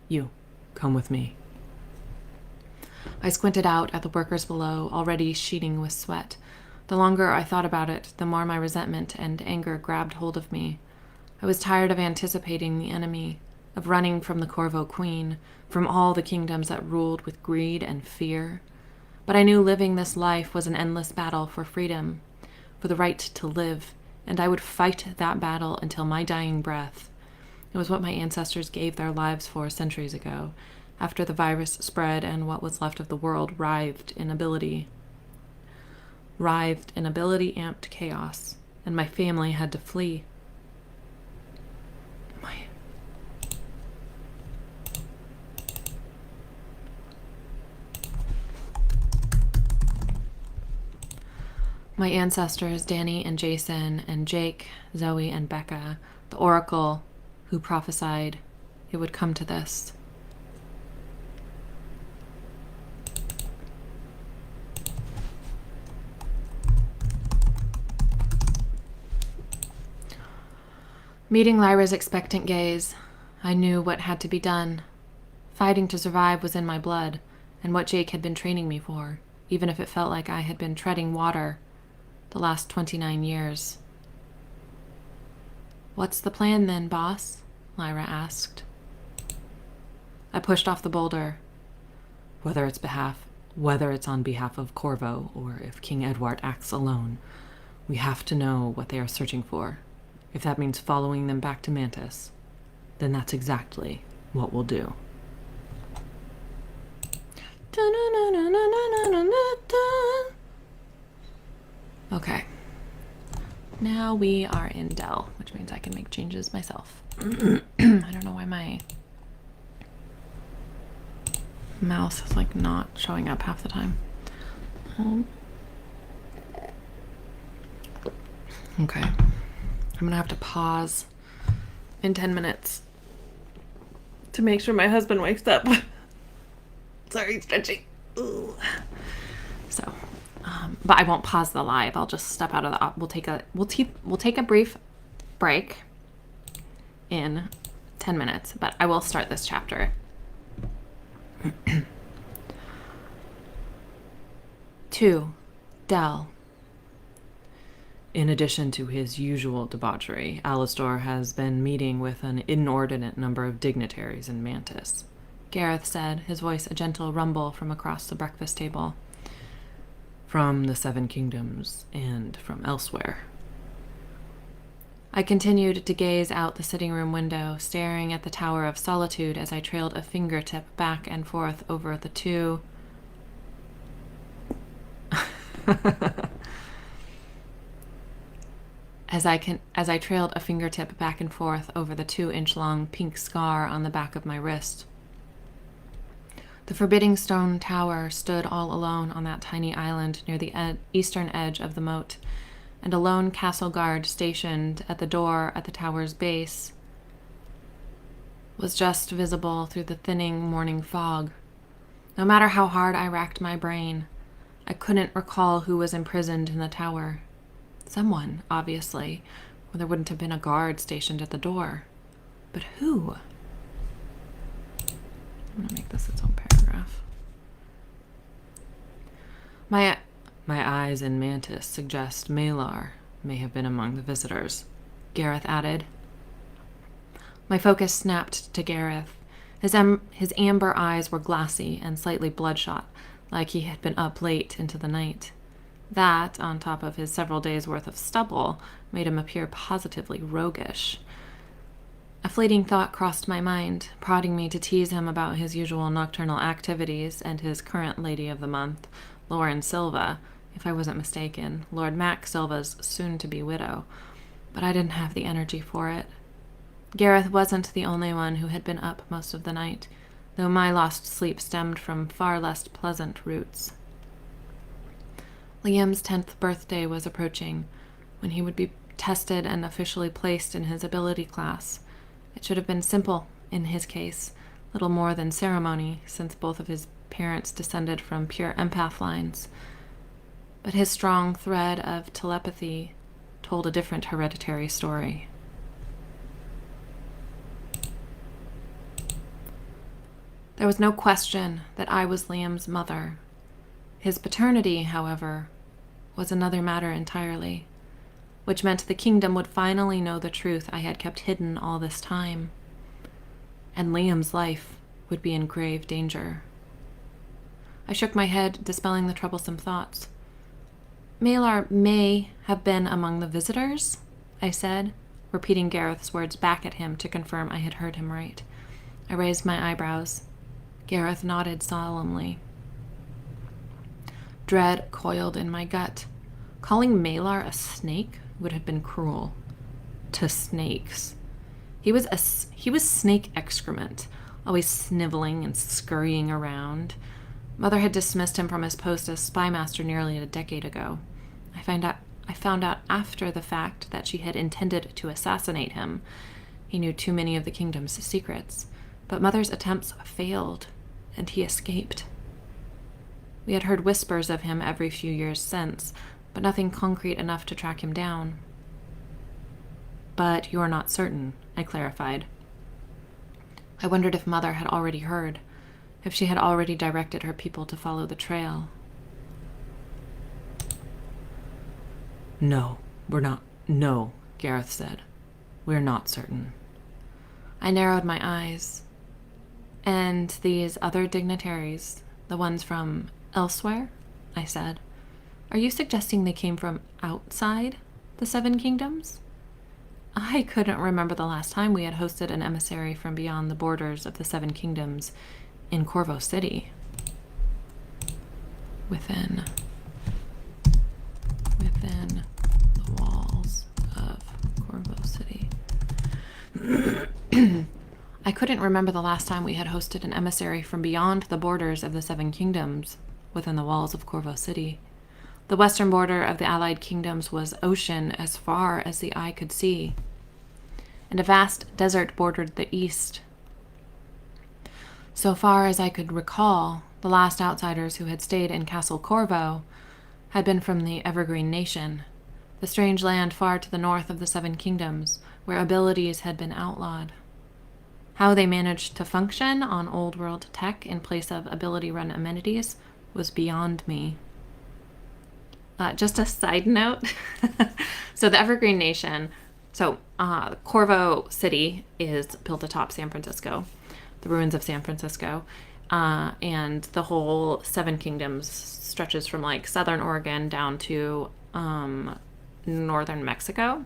Speaker 2: You, come with me.
Speaker 1: I squinted out at the workers below, already sheeting with sweat. The longer I thought about it, the more my resentment and anger grabbed hold of me. I was tired of anticipating the enemy, of running from the Corvo Queen, from all the kingdoms that ruled with greed and fear. But I knew living this life was an endless battle for freedom, for the right to live, and I would fight that battle until my dying breath. It was what my ancestors gave their lives for centuries ago, after the virus spread and what was left of the world writhed in ability amped chaos, and my family had to flee. My ancestors, Danny and Jason and Jake, Zoe and Becca, the oracle who prophesied it would come to this. Meeting Lyra's expectant gaze, I knew what had to be done. Fighting to survive was in my blood, and what Jake had been training me for, even if it felt like I had been treading water the last 29 years. What's the plan then, boss? Lyra asked. I pushed off the boulder.
Speaker 2: Whether it's on behalf of Corvo, or if King Edward acts alone, we have to know what they are searching for. If that means following them back to Mantis, then that's exactly what we'll do.
Speaker 1: Okay. Now we are in Dell, which means I can make changes myself. I don't know why my mouse is like not showing up half the time. Okay. I'm gonna have to pause in 10 minutes to make sure my husband wakes up. Sorry, stretching. Ooh. So, but I won't pause the live. I'll just step out of the. We'll take a brief break in 10 minutes, but I will start this chapter. 2. Dell.
Speaker 2: In addition to his usual debauchery, Alastor has been meeting with an inordinate number of dignitaries in Mantis,
Speaker 1: Gareth said, his voice a gentle rumble from across the breakfast table.
Speaker 2: From the 7 kingdoms and from elsewhere.
Speaker 1: I continued to gaze out the sitting room window, staring at the Tower of Solitude as I trailed a fingertip back and forth over the 2. as I trailed a fingertip back and forth over the 2-inch-long pink scar on the back of my wrist. The forbidding stone tower stood all alone on that tiny island near the eastern edge of the moat, and a lone castle guard stationed at the door at the tower's base was just visible through the thinning morning fog. No matter how hard I racked my brain, I couldn't recall who was imprisoned in the tower. Someone, obviously, or there wouldn't have been a guard stationed at the door. But who? I'm going to make this its own paragraph. My eyes in Mantis suggest Malar may have been among the visitors, Gareth added. My focus snapped to Gareth. His amber eyes were glassy and slightly bloodshot, like he had been up late into the night. That, on top of his several days' worth of stubble, made him appear positively roguish. A fleeting thought crossed my mind, prodding me to tease him about his usual nocturnal activities and his current lady of the month, Lauren Silva, if I wasn't mistaken, Lord Mac Silva's soon-to-be widow. But I didn't have the energy for it. Gareth wasn't the only one who had been up most of the night, though my lost sleep stemmed from far less pleasant roots. Liam's 10th birthday was approaching, when he would be tested and officially placed in his ability class. It should have been simple, in his case, little more than ceremony, since both of his parents descended from pure empath lines. But his strong thread of telepathy told a different hereditary story. There was no question that I was Liam's mother. His paternity, however, was another matter entirely, which meant the kingdom would finally know the truth I had kept hidden all this time, and Liam's life would be in grave danger. I shook my head, dispelling the troublesome thoughts. Malar may have been among the visitors, I said, repeating Gareth's words back at him to confirm I had heard him right. I raised my eyebrows. Gareth nodded solemnly. Dread coiled in my gut. Calling Malar a snake would have been cruel. To snakes. He was snake excrement, always sniveling and scurrying around. Mother had dismissed him from his post as spymaster nearly a decade ago. I found out after the fact that she had intended to assassinate him. He knew too many of the kingdom's secrets, but Mother's attempts failed, and he escaped. We had heard whispers of him every few years since, but nothing concrete enough to track him down. But you're not certain, I clarified. I wondered if Mother had already heard, if she had already directed her people to follow the trail.
Speaker 2: No, we're not. No, Gareth said. We're not certain.
Speaker 1: I narrowed my eyes. And these other dignitaries, the ones from elsewhere? I said. Are you suggesting they came from outside the Seven Kingdoms? I couldn't remember the last time we had hosted an emissary from beyond the borders of the Seven Kingdoms in Corvo City. Within the walls of Corvo City. I couldn't remember the last time we had hosted an emissary from beyond the borders of the Seven Kingdoms within the walls of Corvo City. The western border of the Allied Kingdoms was ocean as far as the eye could see, and a vast desert bordered the east. So far as I could recall, the last outsiders who had stayed in Castle Corvo had been from the Evergreen Nation, the strange land far to the north of the Seven Kingdoms, where abilities had been outlawed. How they managed to function on old world tech in place of ability-run amenities was beyond me. Just a side note. So the Evergreen Nation, Corvo City is built atop San Francisco, the ruins of San Francisco, and the whole Seven Kingdoms stretches from like southern Oregon down to northern Mexico,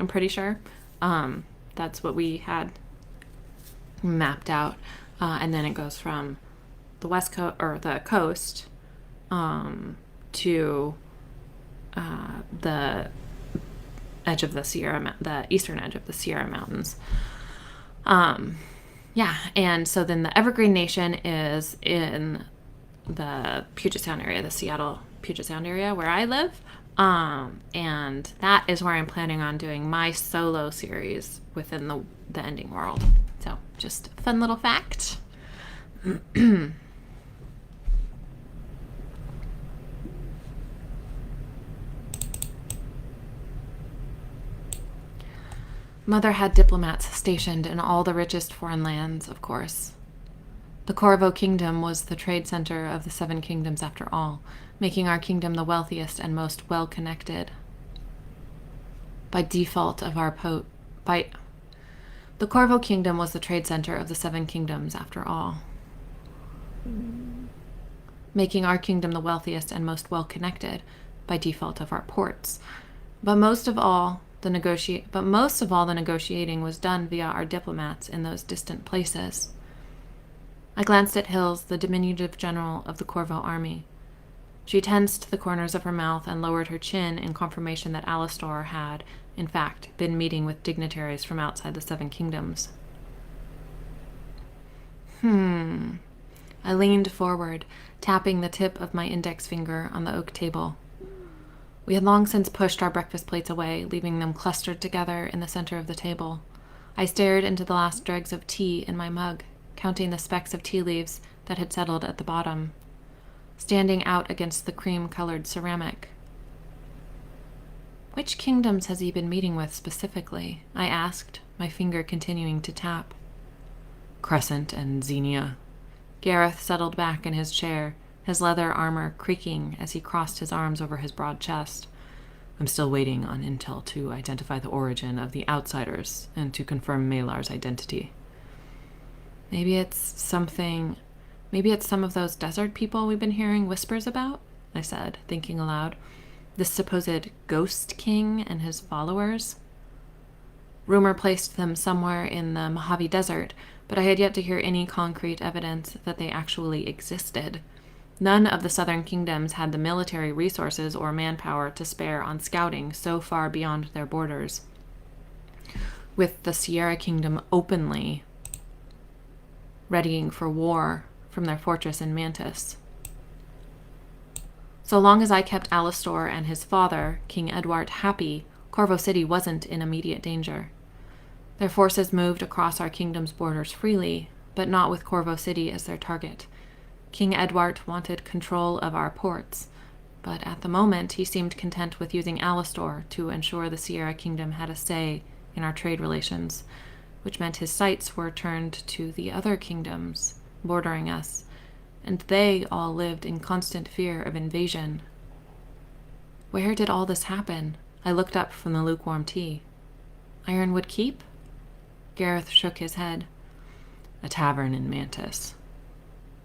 Speaker 1: I'm pretty sure. That's what we had mapped out, and then it goes from the west coast or the coast to the edge of the eastern edge of the Sierra Mountains. Yeah, and so then the Evergreen Nation is in the Puget Sound area, the Seattle Puget Sound area where I live. And that is where I'm planning on doing my solo series within the ending world. So just a fun little fact. Mother had diplomats stationed in all the richest foreign lands, of course. The Corvo Kingdom was the trade center of the 7 kingdoms after all, making our kingdom the wealthiest and most well-connected. By default of our The Corvo Kingdom was the trade center of the 7 kingdoms after all, making our kingdom the wealthiest and most well-connected by default of our ports. But most of all, the negotiating was done via our diplomats in those distant places. I glanced at Hills, the diminutive general of the Corvo army. She tensed the corners of her mouth and lowered her chin in confirmation that Alastor had, in fact, been meeting with dignitaries from outside the 7 kingdoms. I leaned forward, tapping the tip of my index finger on the oak table. We had long since pushed our breakfast plates away, leaving them clustered together in the center of the table. I stared into the last dregs of tea in my mug, counting the specks of tea leaves that had settled at the bottom, standing out against the cream-colored ceramic. "Which kingdoms has he been meeting with specifically?" I asked, my finger continuing to tap. "Crescent and Xenia." Gareth settled back in his chair, his leather armor creaking as he crossed his arms over his broad chest. "I'm still waiting on intel to identify the origin of the outsiders and to confirm Malar's identity." Maybe it's some of those desert people we've been hearing whispers about," I said, thinking aloud. "This supposed ghost king and his followers?" Rumor placed them somewhere in the Mojave Desert, but I had yet to hear any concrete evidence that they actually existed. None of the southern kingdoms had the military resources or manpower to spare on scouting so far beyond their borders, with the Sierra Kingdom openly readying for war from their fortress in Mantis. So long as I kept Alastor and his father, King Edward, happy, Corvo City wasn't in immediate danger. Their forces moved across our kingdom's borders freely, but not with Corvo City as their target. King Edward wanted control of our ports, but at the moment he seemed content with using Alastor to ensure the Sierra Kingdom had a say in our trade relations, which meant his sights were turned to the other kingdoms bordering us, and they all lived in constant fear of invasion. Where did all this happen? I looked up from the lukewarm tea. Ironwood Keep? Gareth shook his head. A tavern in Mantis.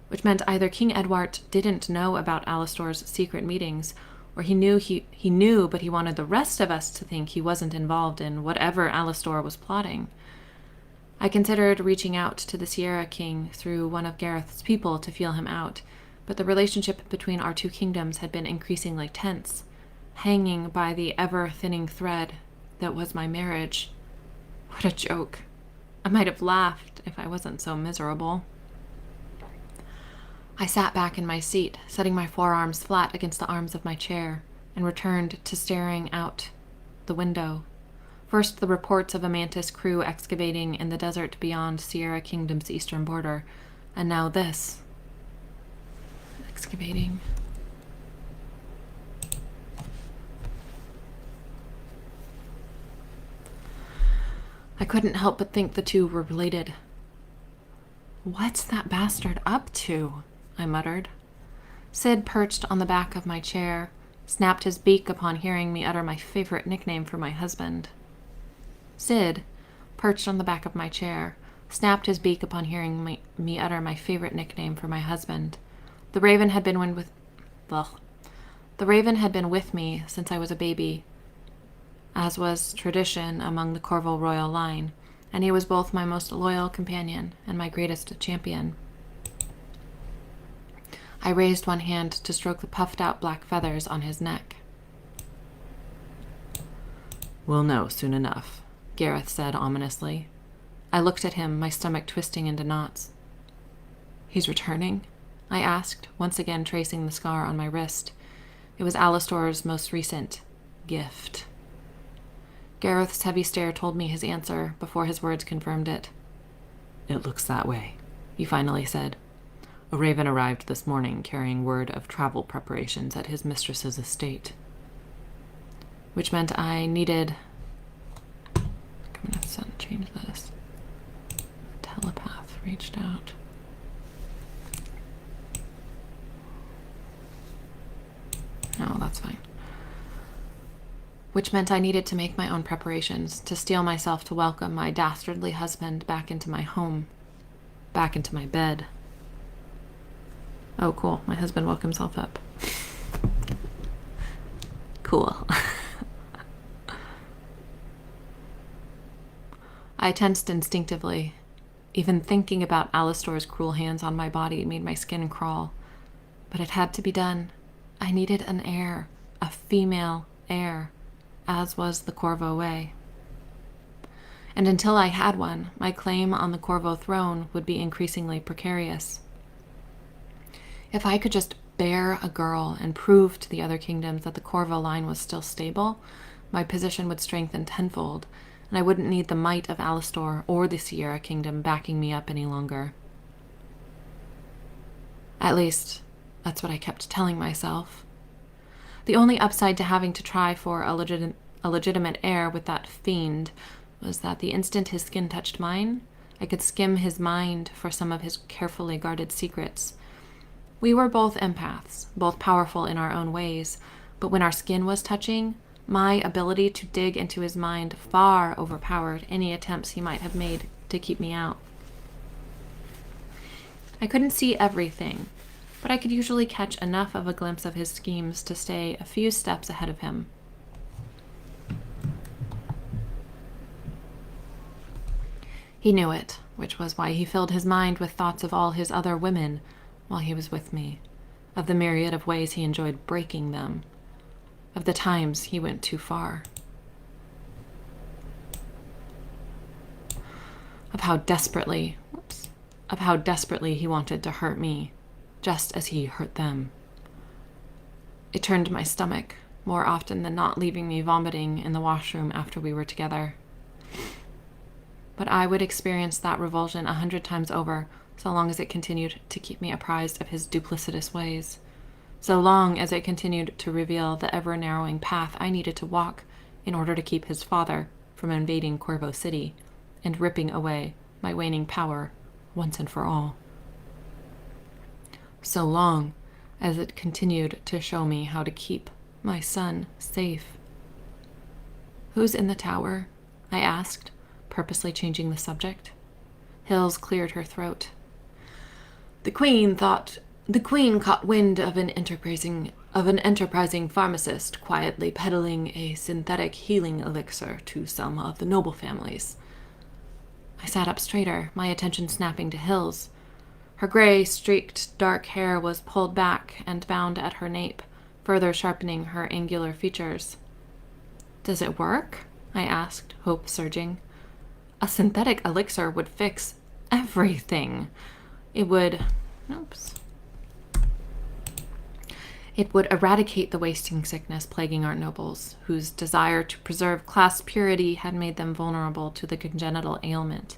Speaker 1: Which meant either King Edward didn't know about Alastor's secret meetings, or he knew, but he wanted the rest of us to think he wasn't involved in whatever Alastor was plotting. I considered reaching out to the Sierra King through one of Gareth's people to feel him out, but the relationship between our 2 kingdoms had been increasingly tense, hanging by the ever-thinning thread that was my marriage. What a joke. I might have laughed if I wasn't so miserable. I sat back in my seat, setting my forearms flat against the arms of my chair, and returned to staring out the window. First, the reports of a Mantis crew excavating in the desert beyond Sierra Kingdom's eastern border, and now this. Excavating. I couldn't help but think the 2 were related. "What's that bastard up to?" I muttered. Sid perched on the back of my chair, snapped his beak upon hearing me utter my favorite nickname for my husband. Sid, perched on the back of my chair, snapped his beak upon hearing me utter my favorite nickname for my husband. The raven had been with me since I was a baby, as was tradition among the Corvo royal line, and he was both my most loyal companion and my greatest champion. I raised one hand to stroke the puffed-out black feathers on his neck.
Speaker 2: We'll know soon enough, Gareth said ominously. I looked at him, my stomach twisting into knots. He's returning? I asked, once again tracing the scar on my wrist. It was Alastor's most recent gift. Gareth's heavy stare told me his answer before his words confirmed it. It looks that way, he finally said. A raven arrived this morning carrying word of travel preparations at his mistress's estate. Which meant I needed... I'm going to change this. Telepath reached out. No, that's fine. Which meant I needed to make my own preparations, to steel myself to welcome my dastardly husband back into my home, back into my bed. Oh, cool. My husband woke himself up. Cool. I tensed instinctively. Even thinking about Alastor's cruel hands on my body made my skin crawl. But it had to be done. I needed an heir, a female heir, as was the Corvo way. And until I had one, my claim on the Corvo throne would be increasingly precarious. If I could just bear a girl and prove to the other kingdoms that the Corvo line was still stable, my position would strengthen tenfold, and I wouldn't need the might of Alastor or the Sierra Kingdom backing me up any longer. At least, that's what I kept telling myself. The only upside to having to try for a legitimate heir with that fiend was that the instant his skin touched mine, I could skim his mind for some of his carefully guarded secrets. We were both empaths, both powerful in our own ways, but when our skin was touching, my ability to dig into his mind far overpowered any attempts he might have made to keep me out. I couldn't see everything, but I could usually catch enough of a glimpse of his schemes to stay a few steps ahead of him. He knew it, which was why he filled his mind with thoughts of all his other women while he was with me, of the myriad of ways he enjoyed breaking them, of the times he went too far, of how desperately he wanted to hurt me, just as he hurt them. It turned my stomach, more often than not leaving me vomiting in the washroom after we were together. But I would experience that revulsion 100 times over, so long as it continued to keep me apprised of his duplicitous ways, so long as it continued to reveal the ever-narrowing path I needed to walk in order to keep his father from invading Corvo City and ripping away my waning power once and for all. So long as it continued to show me how to keep my son safe. "Who's in the tower?" I asked, purposely changing the subject. Hills cleared her throat. The Queen caught wind of an enterprising pharmacist quietly peddling a synthetic healing elixir to some of the noble families. I sat up straighter, my attention snapping to Hills. Her gray, streaked, dark hair was pulled back and bound at her nape, further sharpening her angular features. "Does it work?" I asked, hope surging. A synthetic elixir would fix everything. It would eradicate the wasting sickness plaguing our nobles, whose desire to preserve class purity had made them vulnerable to the congenital ailment.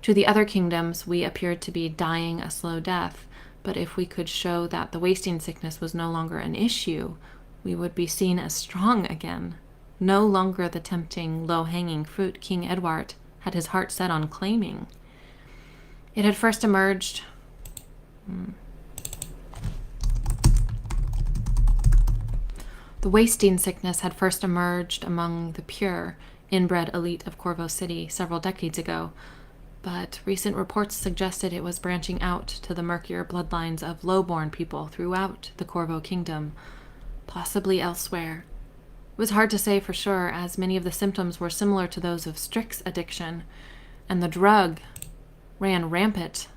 Speaker 2: To the other kingdoms, we appeared to be dying a slow death, but if we could show that the wasting sickness was no longer an issue, we would be seen as strong again, no longer the tempting, low-hanging fruit King Edward had his heart set on claiming. It had first emerged... The wasting sickness had first emerged among the pure, inbred elite of Corvo City several decades ago, but recent reports suggested it was branching out to the murkier bloodlines of low-born people throughout the Corvo Kingdom, possibly elsewhere. It was hard to say for sure, as many of the symptoms were similar to those of Strix's addiction, and the drug ran rampant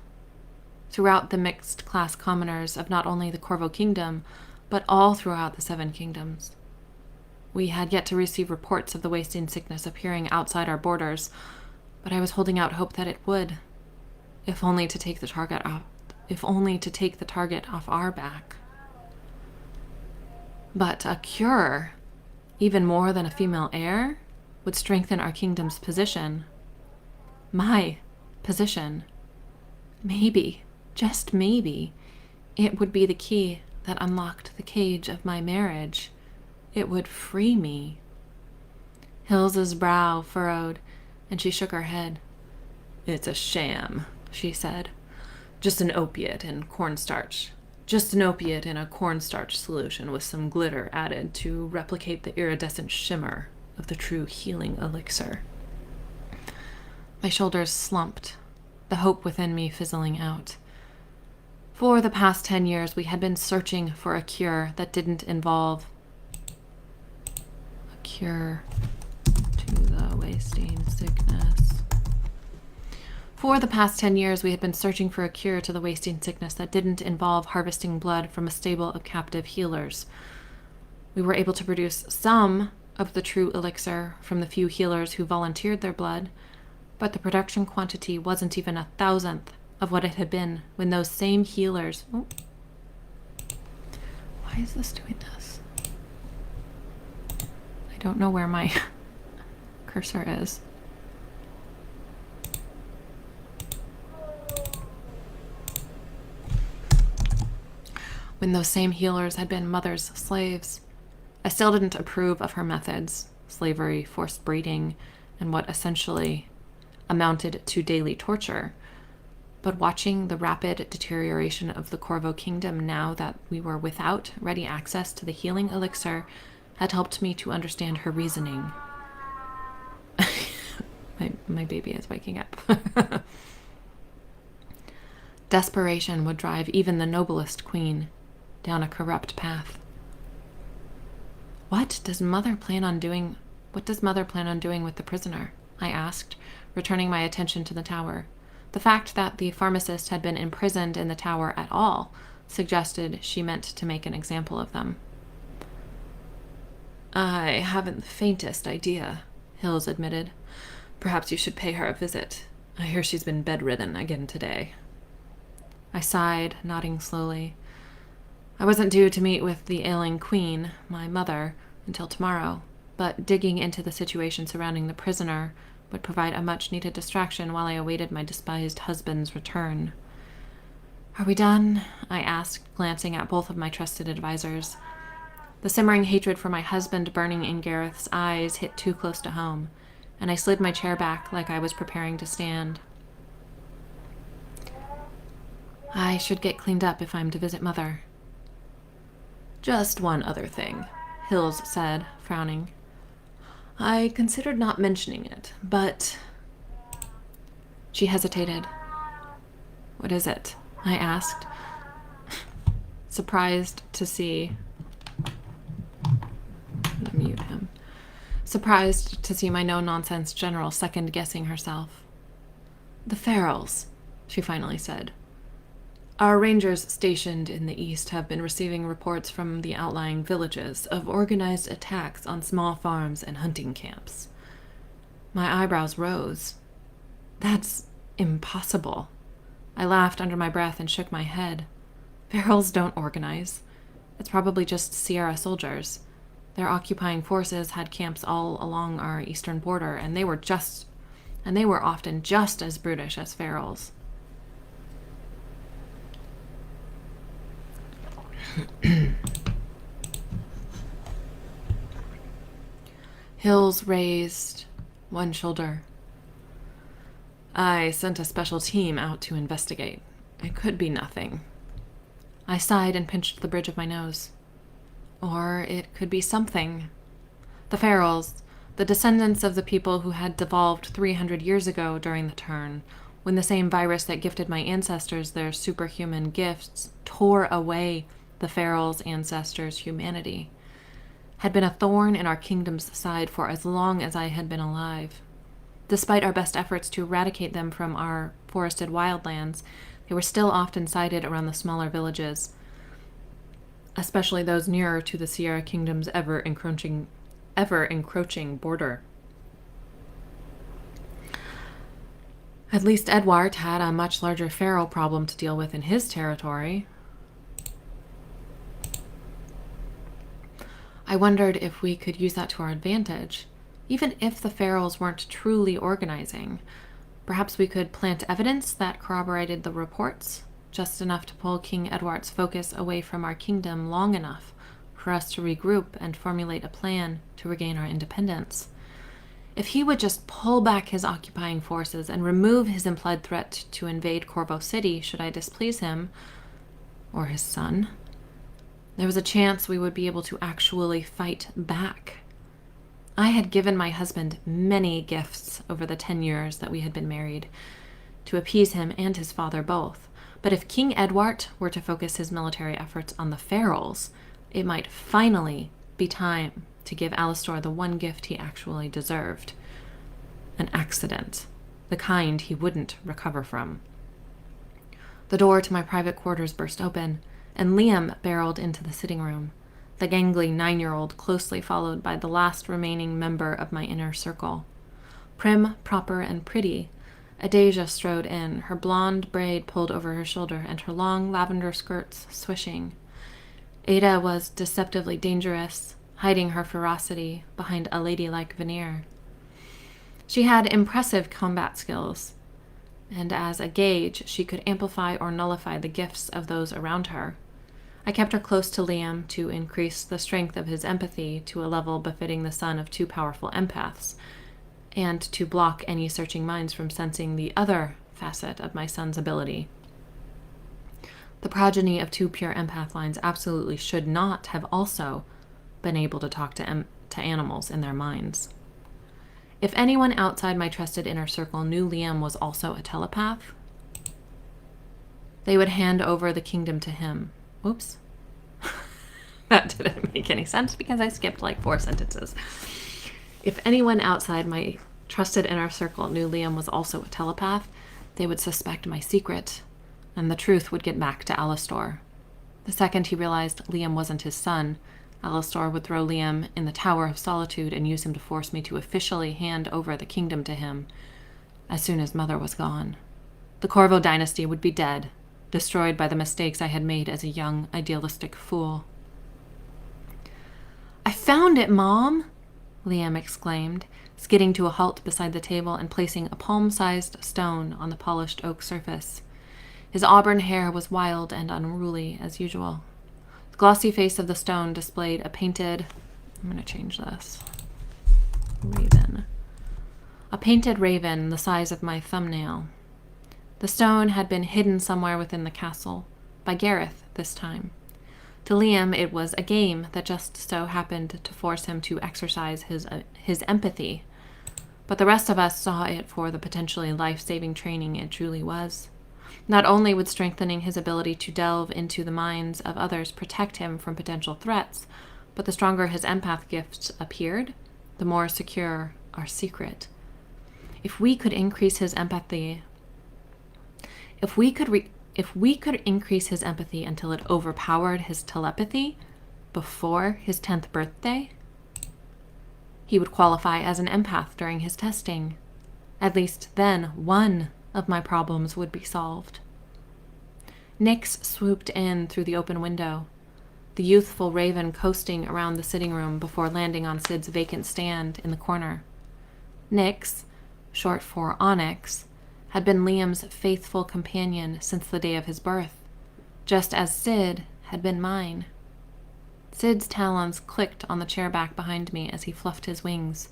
Speaker 2: throughout the mixed-class commoners of not only the Corvo Kingdom, but all throughout the Seven Kingdoms.
Speaker 1: We had yet to receive reports of the wasting sickness appearing outside our borders, but I was holding out hope that it would, if only to take the target off our back. But a cure, even more than a female heir, would strengthen our kingdom's position. My position. Maybe, just maybe, it would be the key that unlocked the cage of my marriage. It would free me. Hills's brow furrowed, and she shook her head. It's a sham, she said. Just an opiate and cornstarch. Just an opiate in a cornstarch solution with some glitter added to replicate the iridescent shimmer of the true healing elixir. My shoulders slumped, the hope within me fizzling out. For the past 10 years, we had been searching for a cure that didn't involve a cure to the wasting sickness. For the past 10 years, we had been searching for a cure to the wasting sickness that didn't involve harvesting blood from a stable of captive healers. We were able to produce some of the true elixir from the few healers who volunteered their blood, but the production quantity wasn't even 1,000th of what it had been when those same healers... Oh. Why is this doing this? I don't know where my cursor is. When those same healers had been mother's slaves. I still didn't approve of her methods, slavery, forced breeding, and what essentially amounted to daily torture. But watching the rapid deterioration of the Corvo kingdom now that we were without ready access to the healing elixir had helped me to understand her reasoning. my baby is waking up. Desperation would drive even the noblest queen down a corrupt path. What does mother plan on doing with the prisoner? I asked, returning my attention to the tower. The fact that the pharmacist had been imprisoned in the tower at all suggested she meant to make an example of them. I haven't the faintest idea, Hills admitted. Perhaps you should pay her a visit. I hear she's been bedridden again today. I sighed, nodding slowly. I wasn't due to meet with the ailing queen, my mother, until tomorrow, but digging into the situation surrounding the prisoner would provide a much-needed distraction while I awaited my despised husband's return. Are we done? I asked, glancing at both of my trusted advisors. The simmering hatred for my husband burning in Gareth's eyes hit too close to home, and I slid my chair back like I was preparing to stand. I should get cleaned up if I'm to visit Mother. Just one other thing, Hills said, frowning. I considered not mentioning it, but... She hesitated. What is it? I asked, surprised to see... I'm gonna mute him. Surprised to see my no-nonsense general second-guessing herself. The Ferals, she finally said. Our rangers stationed in the east have been receiving reports from the outlying villages of organized attacks on small farms and hunting camps. My eyebrows rose. That's impossible. I laughed under my breath and shook my head. Ferals don't organize. It's probably just Sierra soldiers. Their occupying forces had camps all along our eastern border, and they were often just as brutish as Ferals. Hills raised one shoulder. I sent a special team out to investigate. It could be nothing. I sighed and pinched the bridge of my nose. Or it could be something. The Ferals, the descendants of the people who had devolved 300 years ago during the turn, when the same virus that gifted my ancestors their superhuman gifts tore away the Ferals' ancestors' humanity, had been a thorn in our kingdom's side for as long as I had been alive. Despite our best efforts to eradicate them from our forested wildlands, they were still often sighted around the smaller villages, especially those nearer to the Sierra Kingdom's ever-encroaching
Speaker 2: ever-encroaching border. At least Edward had a much larger feral problem to deal with in his territory. I wondered if we could use that to our advantage. Even if the ferals weren't truly organizing, perhaps we could plant evidence that corroborated the reports, just enough to pull King Edward's focus away from our kingdom long enough for us to regroup and formulate a plan to regain our independence. If he would just pull back his occupying forces and remove his implied threat to invade Corvo City should I displease him, or his son, there was a chance we would be able to actually fight back. I had given my husband many gifts over the 10 years that we had been married, to appease him and his father both. But if King Edward were to focus his military efforts on the ferals, it might finally be time to give Alastor the one gift he actually deserved. An accident, the kind he wouldn't recover from. The door to my private quarters burst open, and Liam barreled into the sitting room, the gangly 9-year-old closely followed by the last remaining member of my inner circle. Prim, proper, and pretty, Adasia strode in, her blonde braid pulled over her shoulder and her long lavender skirts swishing. Ada was deceptively dangerous, hiding her ferocity behind a ladylike veneer. She had impressive combat skills, and as a gauge, she could amplify or nullify the gifts of those around her. I kept her close to Liam to increase the strength of his empathy to a level befitting the son of two powerful empaths, and to block any searching minds from sensing the other facet of my son's ability. The progeny of two pure empath lines absolutely should not have also been able to talk to animals in their minds. If anyone outside my trusted inner circle knew Liam was also a telepath, they would hand over the kingdom to him. Oops. That didn't make any sense because I skipped like 4 sentences. If anyone outside my trusted inner circle knew Liam was also a telepath, they would suspect my secret, and the truth would get back to Alastor. The second he realized Liam wasn't his son, Alastor would throw Liam in the Tower of Solitude and use him to force me to officially hand over the kingdom to him as soon as Mother was gone. The Corvo dynasty would be dead, destroyed by the mistakes I had made as a young, idealistic fool. "I found it, Mom!" Liam exclaimed, skidding to a halt beside the table and placing a palm-sized stone on the polished oak surface. His auburn hair was wild and unruly, as usual. The glossy face of the stone displayed a painted... I'm going to change this. Raven. A painted raven the size of my thumbnail. The stone had been hidden somewhere within the castle, by Gareth this time. To Liam, it was a game that just so happened to force him to exercise his empathy, but the rest of us saw it for the potentially life-saving training it truly was. Not only would strengthening his ability to delve into the minds of others protect him from potential threats, but the stronger his empath gifts appeared, the more secure our secret. If we could increase his empathy... If we could increase his empathy until it overpowered his telepathy before his 10th birthday, he would qualify as an empath during his testing. At least then, one of my problems would be solved. Nyx swooped in through the open window, the youthful raven coasting around the sitting room before landing on Sid's vacant stand in the corner. Nyx, short for Onyx, had been Liam's faithful companion since the day of his birth, just as Sid had been mine. Sid's talons clicked on the chair back behind me as he fluffed his wings.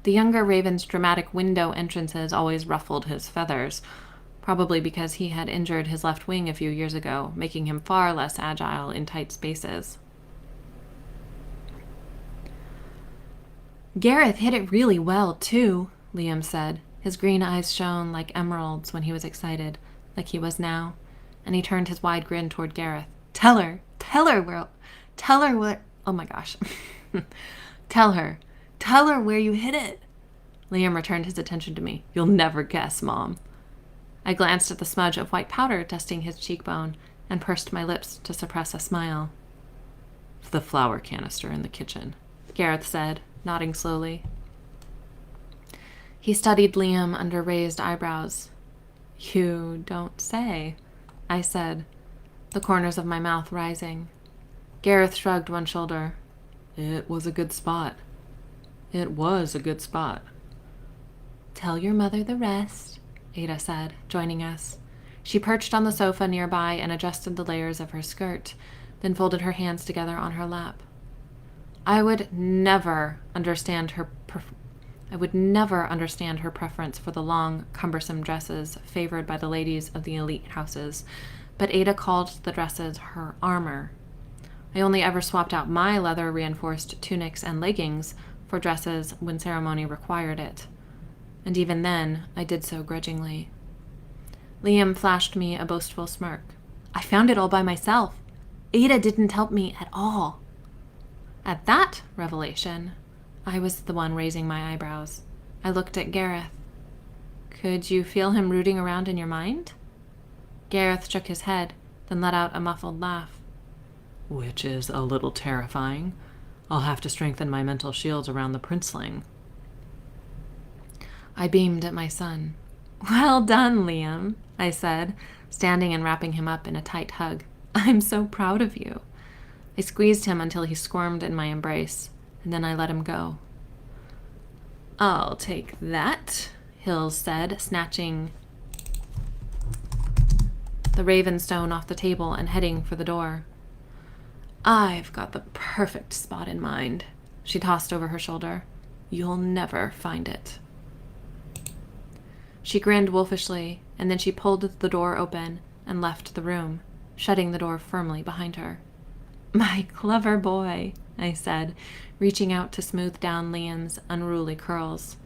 Speaker 2: The younger raven's dramatic window entrances always ruffled his feathers, probably because he had injured his left wing a few years ago, making him far less agile in tight spaces. "Gareth hit it really well, too," Liam said. His green eyes shone like emeralds when he was excited, like he was now, and he turned his wide grin toward Gareth. Tell her where, oh my gosh. Tell her where you hit it." Liam returned his attention to me. "You'll never guess, Mom." I glanced at the smudge of white powder dusting his cheekbone and pursed my lips to suppress a smile. "The flour canister in the kitchen," Gareth said,
Speaker 1: nodding slowly. He studied Liam under raised eyebrows. You don't say, I said, the corners of my mouth rising. Gareth shrugged one shoulder.
Speaker 2: It was a good spot. It was a good spot.
Speaker 1: Tell your mother the rest, Ada said, joining us. She perched on the sofa nearby and adjusted the layers of her skirt, then folded her hands together on her lap. I would never understand her preference for the long, cumbersome dresses favored by the ladies of the elite houses, but Ada called the dresses her armor. I only ever swapped out my leather-reinforced tunics and leggings for dresses when ceremony required it, and even then I did so grudgingly. Liam flashed me a boastful smirk. I found it all by myself. Ada didn't help me at all. At that revelation, I was the one raising my eyebrows. I looked at Gareth. Could you feel him rooting around in your mind? Gareth shook his head, then let out a muffled laugh.
Speaker 2: Which is a little terrifying. I'll have to strengthen my mental shields around the princeling.
Speaker 1: I beamed at my son. Well done, Liam, I said, standing and wrapping him up in a tight hug. I'm so proud of you. I squeezed him until he squirmed in my embrace, and then I let him go. I'll take that, Hills said, snatching the Ravenstone off the table and heading for the door. I've got the perfect spot in mind, she tossed over her shoulder. You'll never find it. She grinned wolfishly, and then she pulled the door open and left the room, shutting the door firmly behind her. My clever boy, I said, reaching out to smooth down Liam's unruly curls.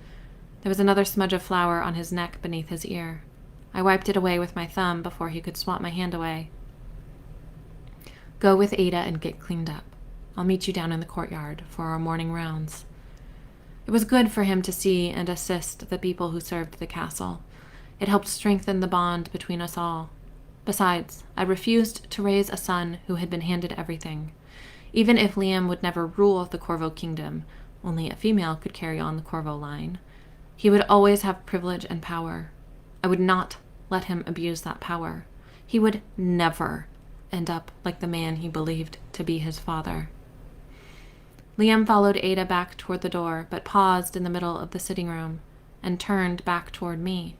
Speaker 1: There was another smudge of flour on his neck beneath his ear. I wiped it away with my thumb before he could swat my hand away. Go with Ada and get cleaned up. I'll meet you down in the courtyard for our morning rounds. It was good for him to see and assist the people who served the castle. It helped strengthen the bond between us all. Besides, I refused to raise a son who had been handed everything. Even if Liam would never rule the Corvo kingdom, only a female could carry on the Corvo line. He would always have privilege and power. I would not let him abuse that power. He would never end up like the man he believed to be his father. Liam followed Ada back toward the door, but paused in the middle of the sitting room and turned back toward me.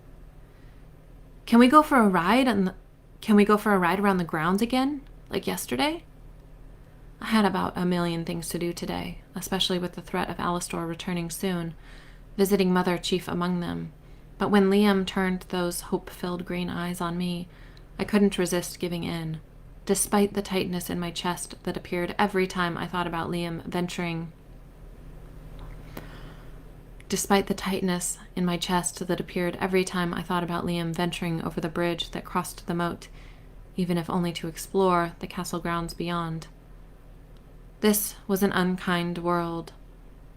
Speaker 1: Can we go for a ride around the grounds again, like yesterday? I had about a million things to do today, especially with the threat of Alastor returning soon, visiting Mother chief among them. But when Liam turned those hope-filled green eyes on me, I couldn't resist giving in, despite the tightness in my chest that appeared every time I thought about Liam venturing over the bridge that crossed the moat, even if only to explore the castle grounds beyond. This was an unkind world,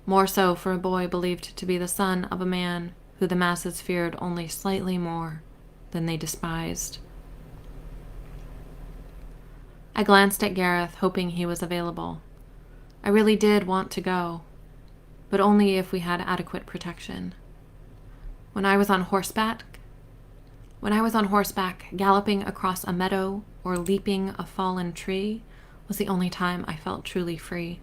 Speaker 1: more so for a boy believed to be the son of a man who the masses feared only slightly more than they despised. I glanced at Gareth, hoping he was available. I really did want to go, but only if we had adequate protection. When I was on horseback, galloping across a meadow or leaping a fallen tree was the only time I felt truly free.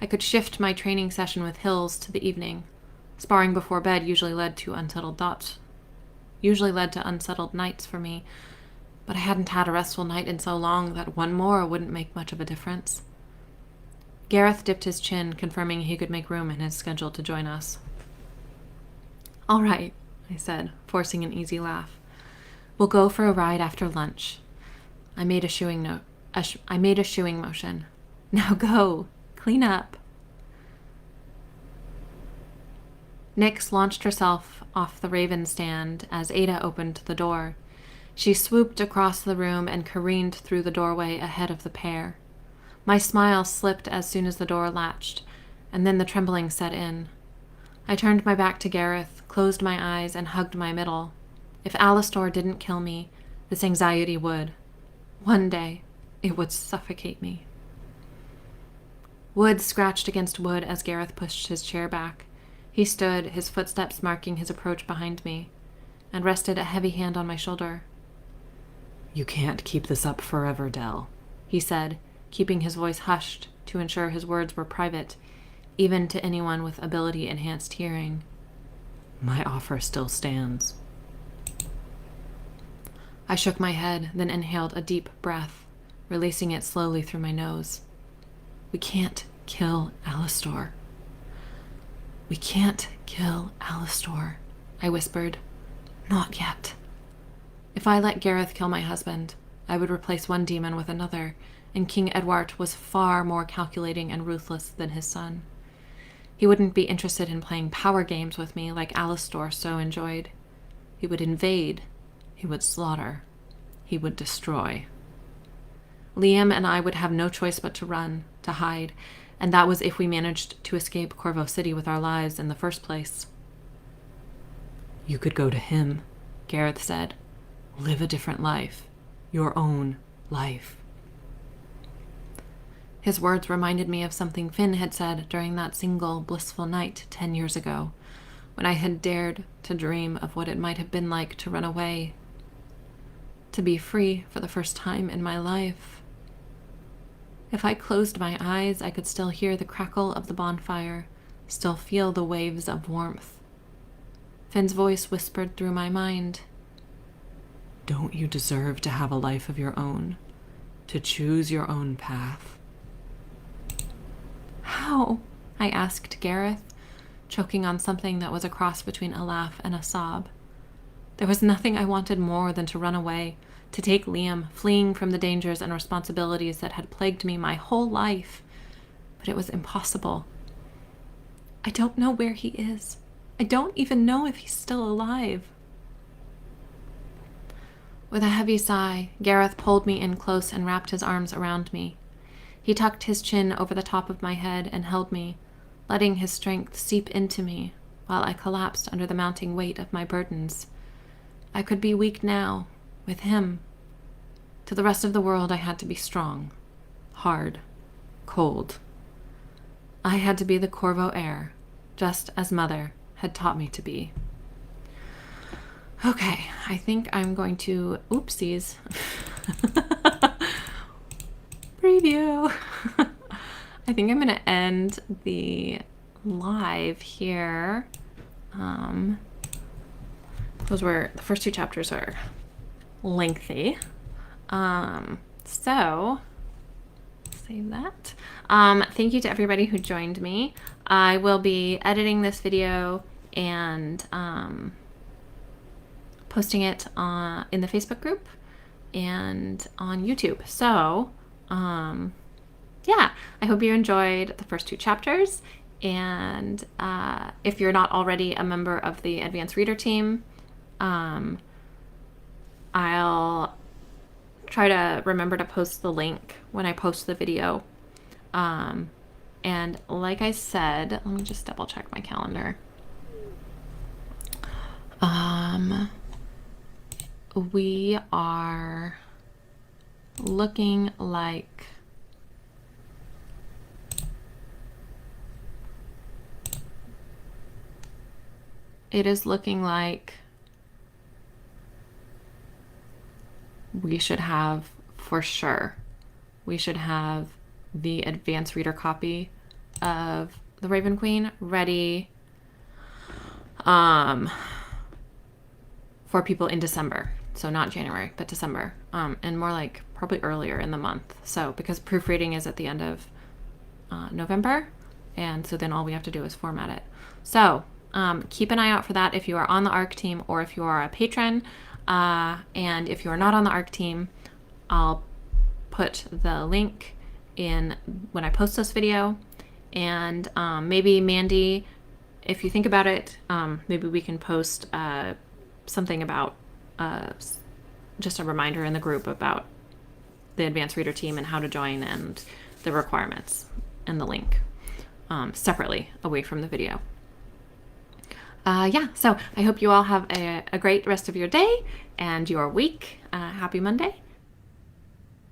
Speaker 1: I could shift my training session with Hills to the evening. Sparring before bed usually led to unsettled nights for me, but I hadn't had a restful night in so long that one more wouldn't make much of a difference. Gareth dipped his chin, confirming he could make room in his schedule to join us. All right, I said, forcing an easy laugh. We'll go for a ride after lunch. I made a shooing motion. Now go, clean up. Nyx launched herself off the raven stand as Ada opened the door. She swooped across the room and careened through the doorway ahead of the pair. My smile slipped as soon as the door latched, and then the trembling set in. I turned my back to Gareth, closed my eyes, and hugged my middle. If Alastor didn't kill me, this anxiety would. One day, it would suffocate me. Wood scratched against wood as Gareth pushed his chair back. He stood, his footsteps marking his approach behind me, and rested a heavy hand on my shoulder.
Speaker 2: You can't keep this up forever, Dell,
Speaker 1: he said, keeping his voice hushed to ensure his words were private, even to anyone with ability-enhanced hearing.
Speaker 2: My offer still stands.
Speaker 1: I shook my head, then inhaled a deep breath, releasing it slowly through my nose. We can't kill Alastor. We can't kill Alastor, I whispered. Not yet. If I let Gareth kill my husband, I would replace one demon with another, and King Edward was far more calculating and ruthless than his son. He wouldn't be interested in playing power games with me like Alastor so enjoyed. He would invade. He would slaughter. He would destroy. Liam and I would have no choice but to run, to hide, and that was if we managed to escape Corvo City with our lives in the first place.
Speaker 2: You could go to him, Gareth said. Live a different life. Your own life.
Speaker 1: His words reminded me of something Finn had said during that single blissful night 10 years ago, when I had dared to dream of what it might have been like to run away, to be free for the first time in my life. If I closed my eyes, I could still hear the crackle of the bonfire, still feel the waves of warmth. Finn's voice whispered through my mind.
Speaker 2: Don't you deserve to have a life of your own? To choose your own path?
Speaker 1: How? I asked Gareth, choking on something that was a cross between a laugh and a sob. There was nothing I wanted more than to run away, to take Liam, fleeing from the dangers and responsibilities that had plagued me my whole life. But it was impossible. I don't know where he is. I don't even know if he's still alive. With a heavy sigh, Gareth pulled me in close and wrapped his arms around me. He tucked his chin over the top of my head and held me, letting his strength seep into me while I collapsed under the mounting weight of my burdens. I could be weak now, with him. To the rest of the world, I had to be strong, hard, cold. I had to be the Corvo heir, just as Mother had taught me to be. Okay, I think I'm going to, oopsies, preview. I think I'm going to end the live here. Those were, the first two chapters are lengthy. So, save that. Thank you to everybody who joined me. I will be editing this video and posting it in the Facebook group and on YouTube. So, yeah, I hope you enjoyed the first two chapters. And if you're not already a member of the Advanced Reader team, I'll try to remember to post the link when I post the video. And like I said, let me just double check my calendar. We are looking like it is looking like we should have, for sure, we should have the advanced reader copy of The Raven Queen ready for people in December. So not January, but December. And more like probably earlier in the month. So because proofreading is at the end of November. And so then all we have to do is format it. So keep an eye out for that if you are on the ARC team or if you are a patron. And if you are not on the ARC team, I'll put the link in when I post this video. And maybe Mandy, if you think about it, maybe we can post something about just a reminder in the group about the Advanced Reader team and how to join and the requirements and the link separately away from the video. Yeah, so I hope you all have a great rest of your day and your week. Happy Monday,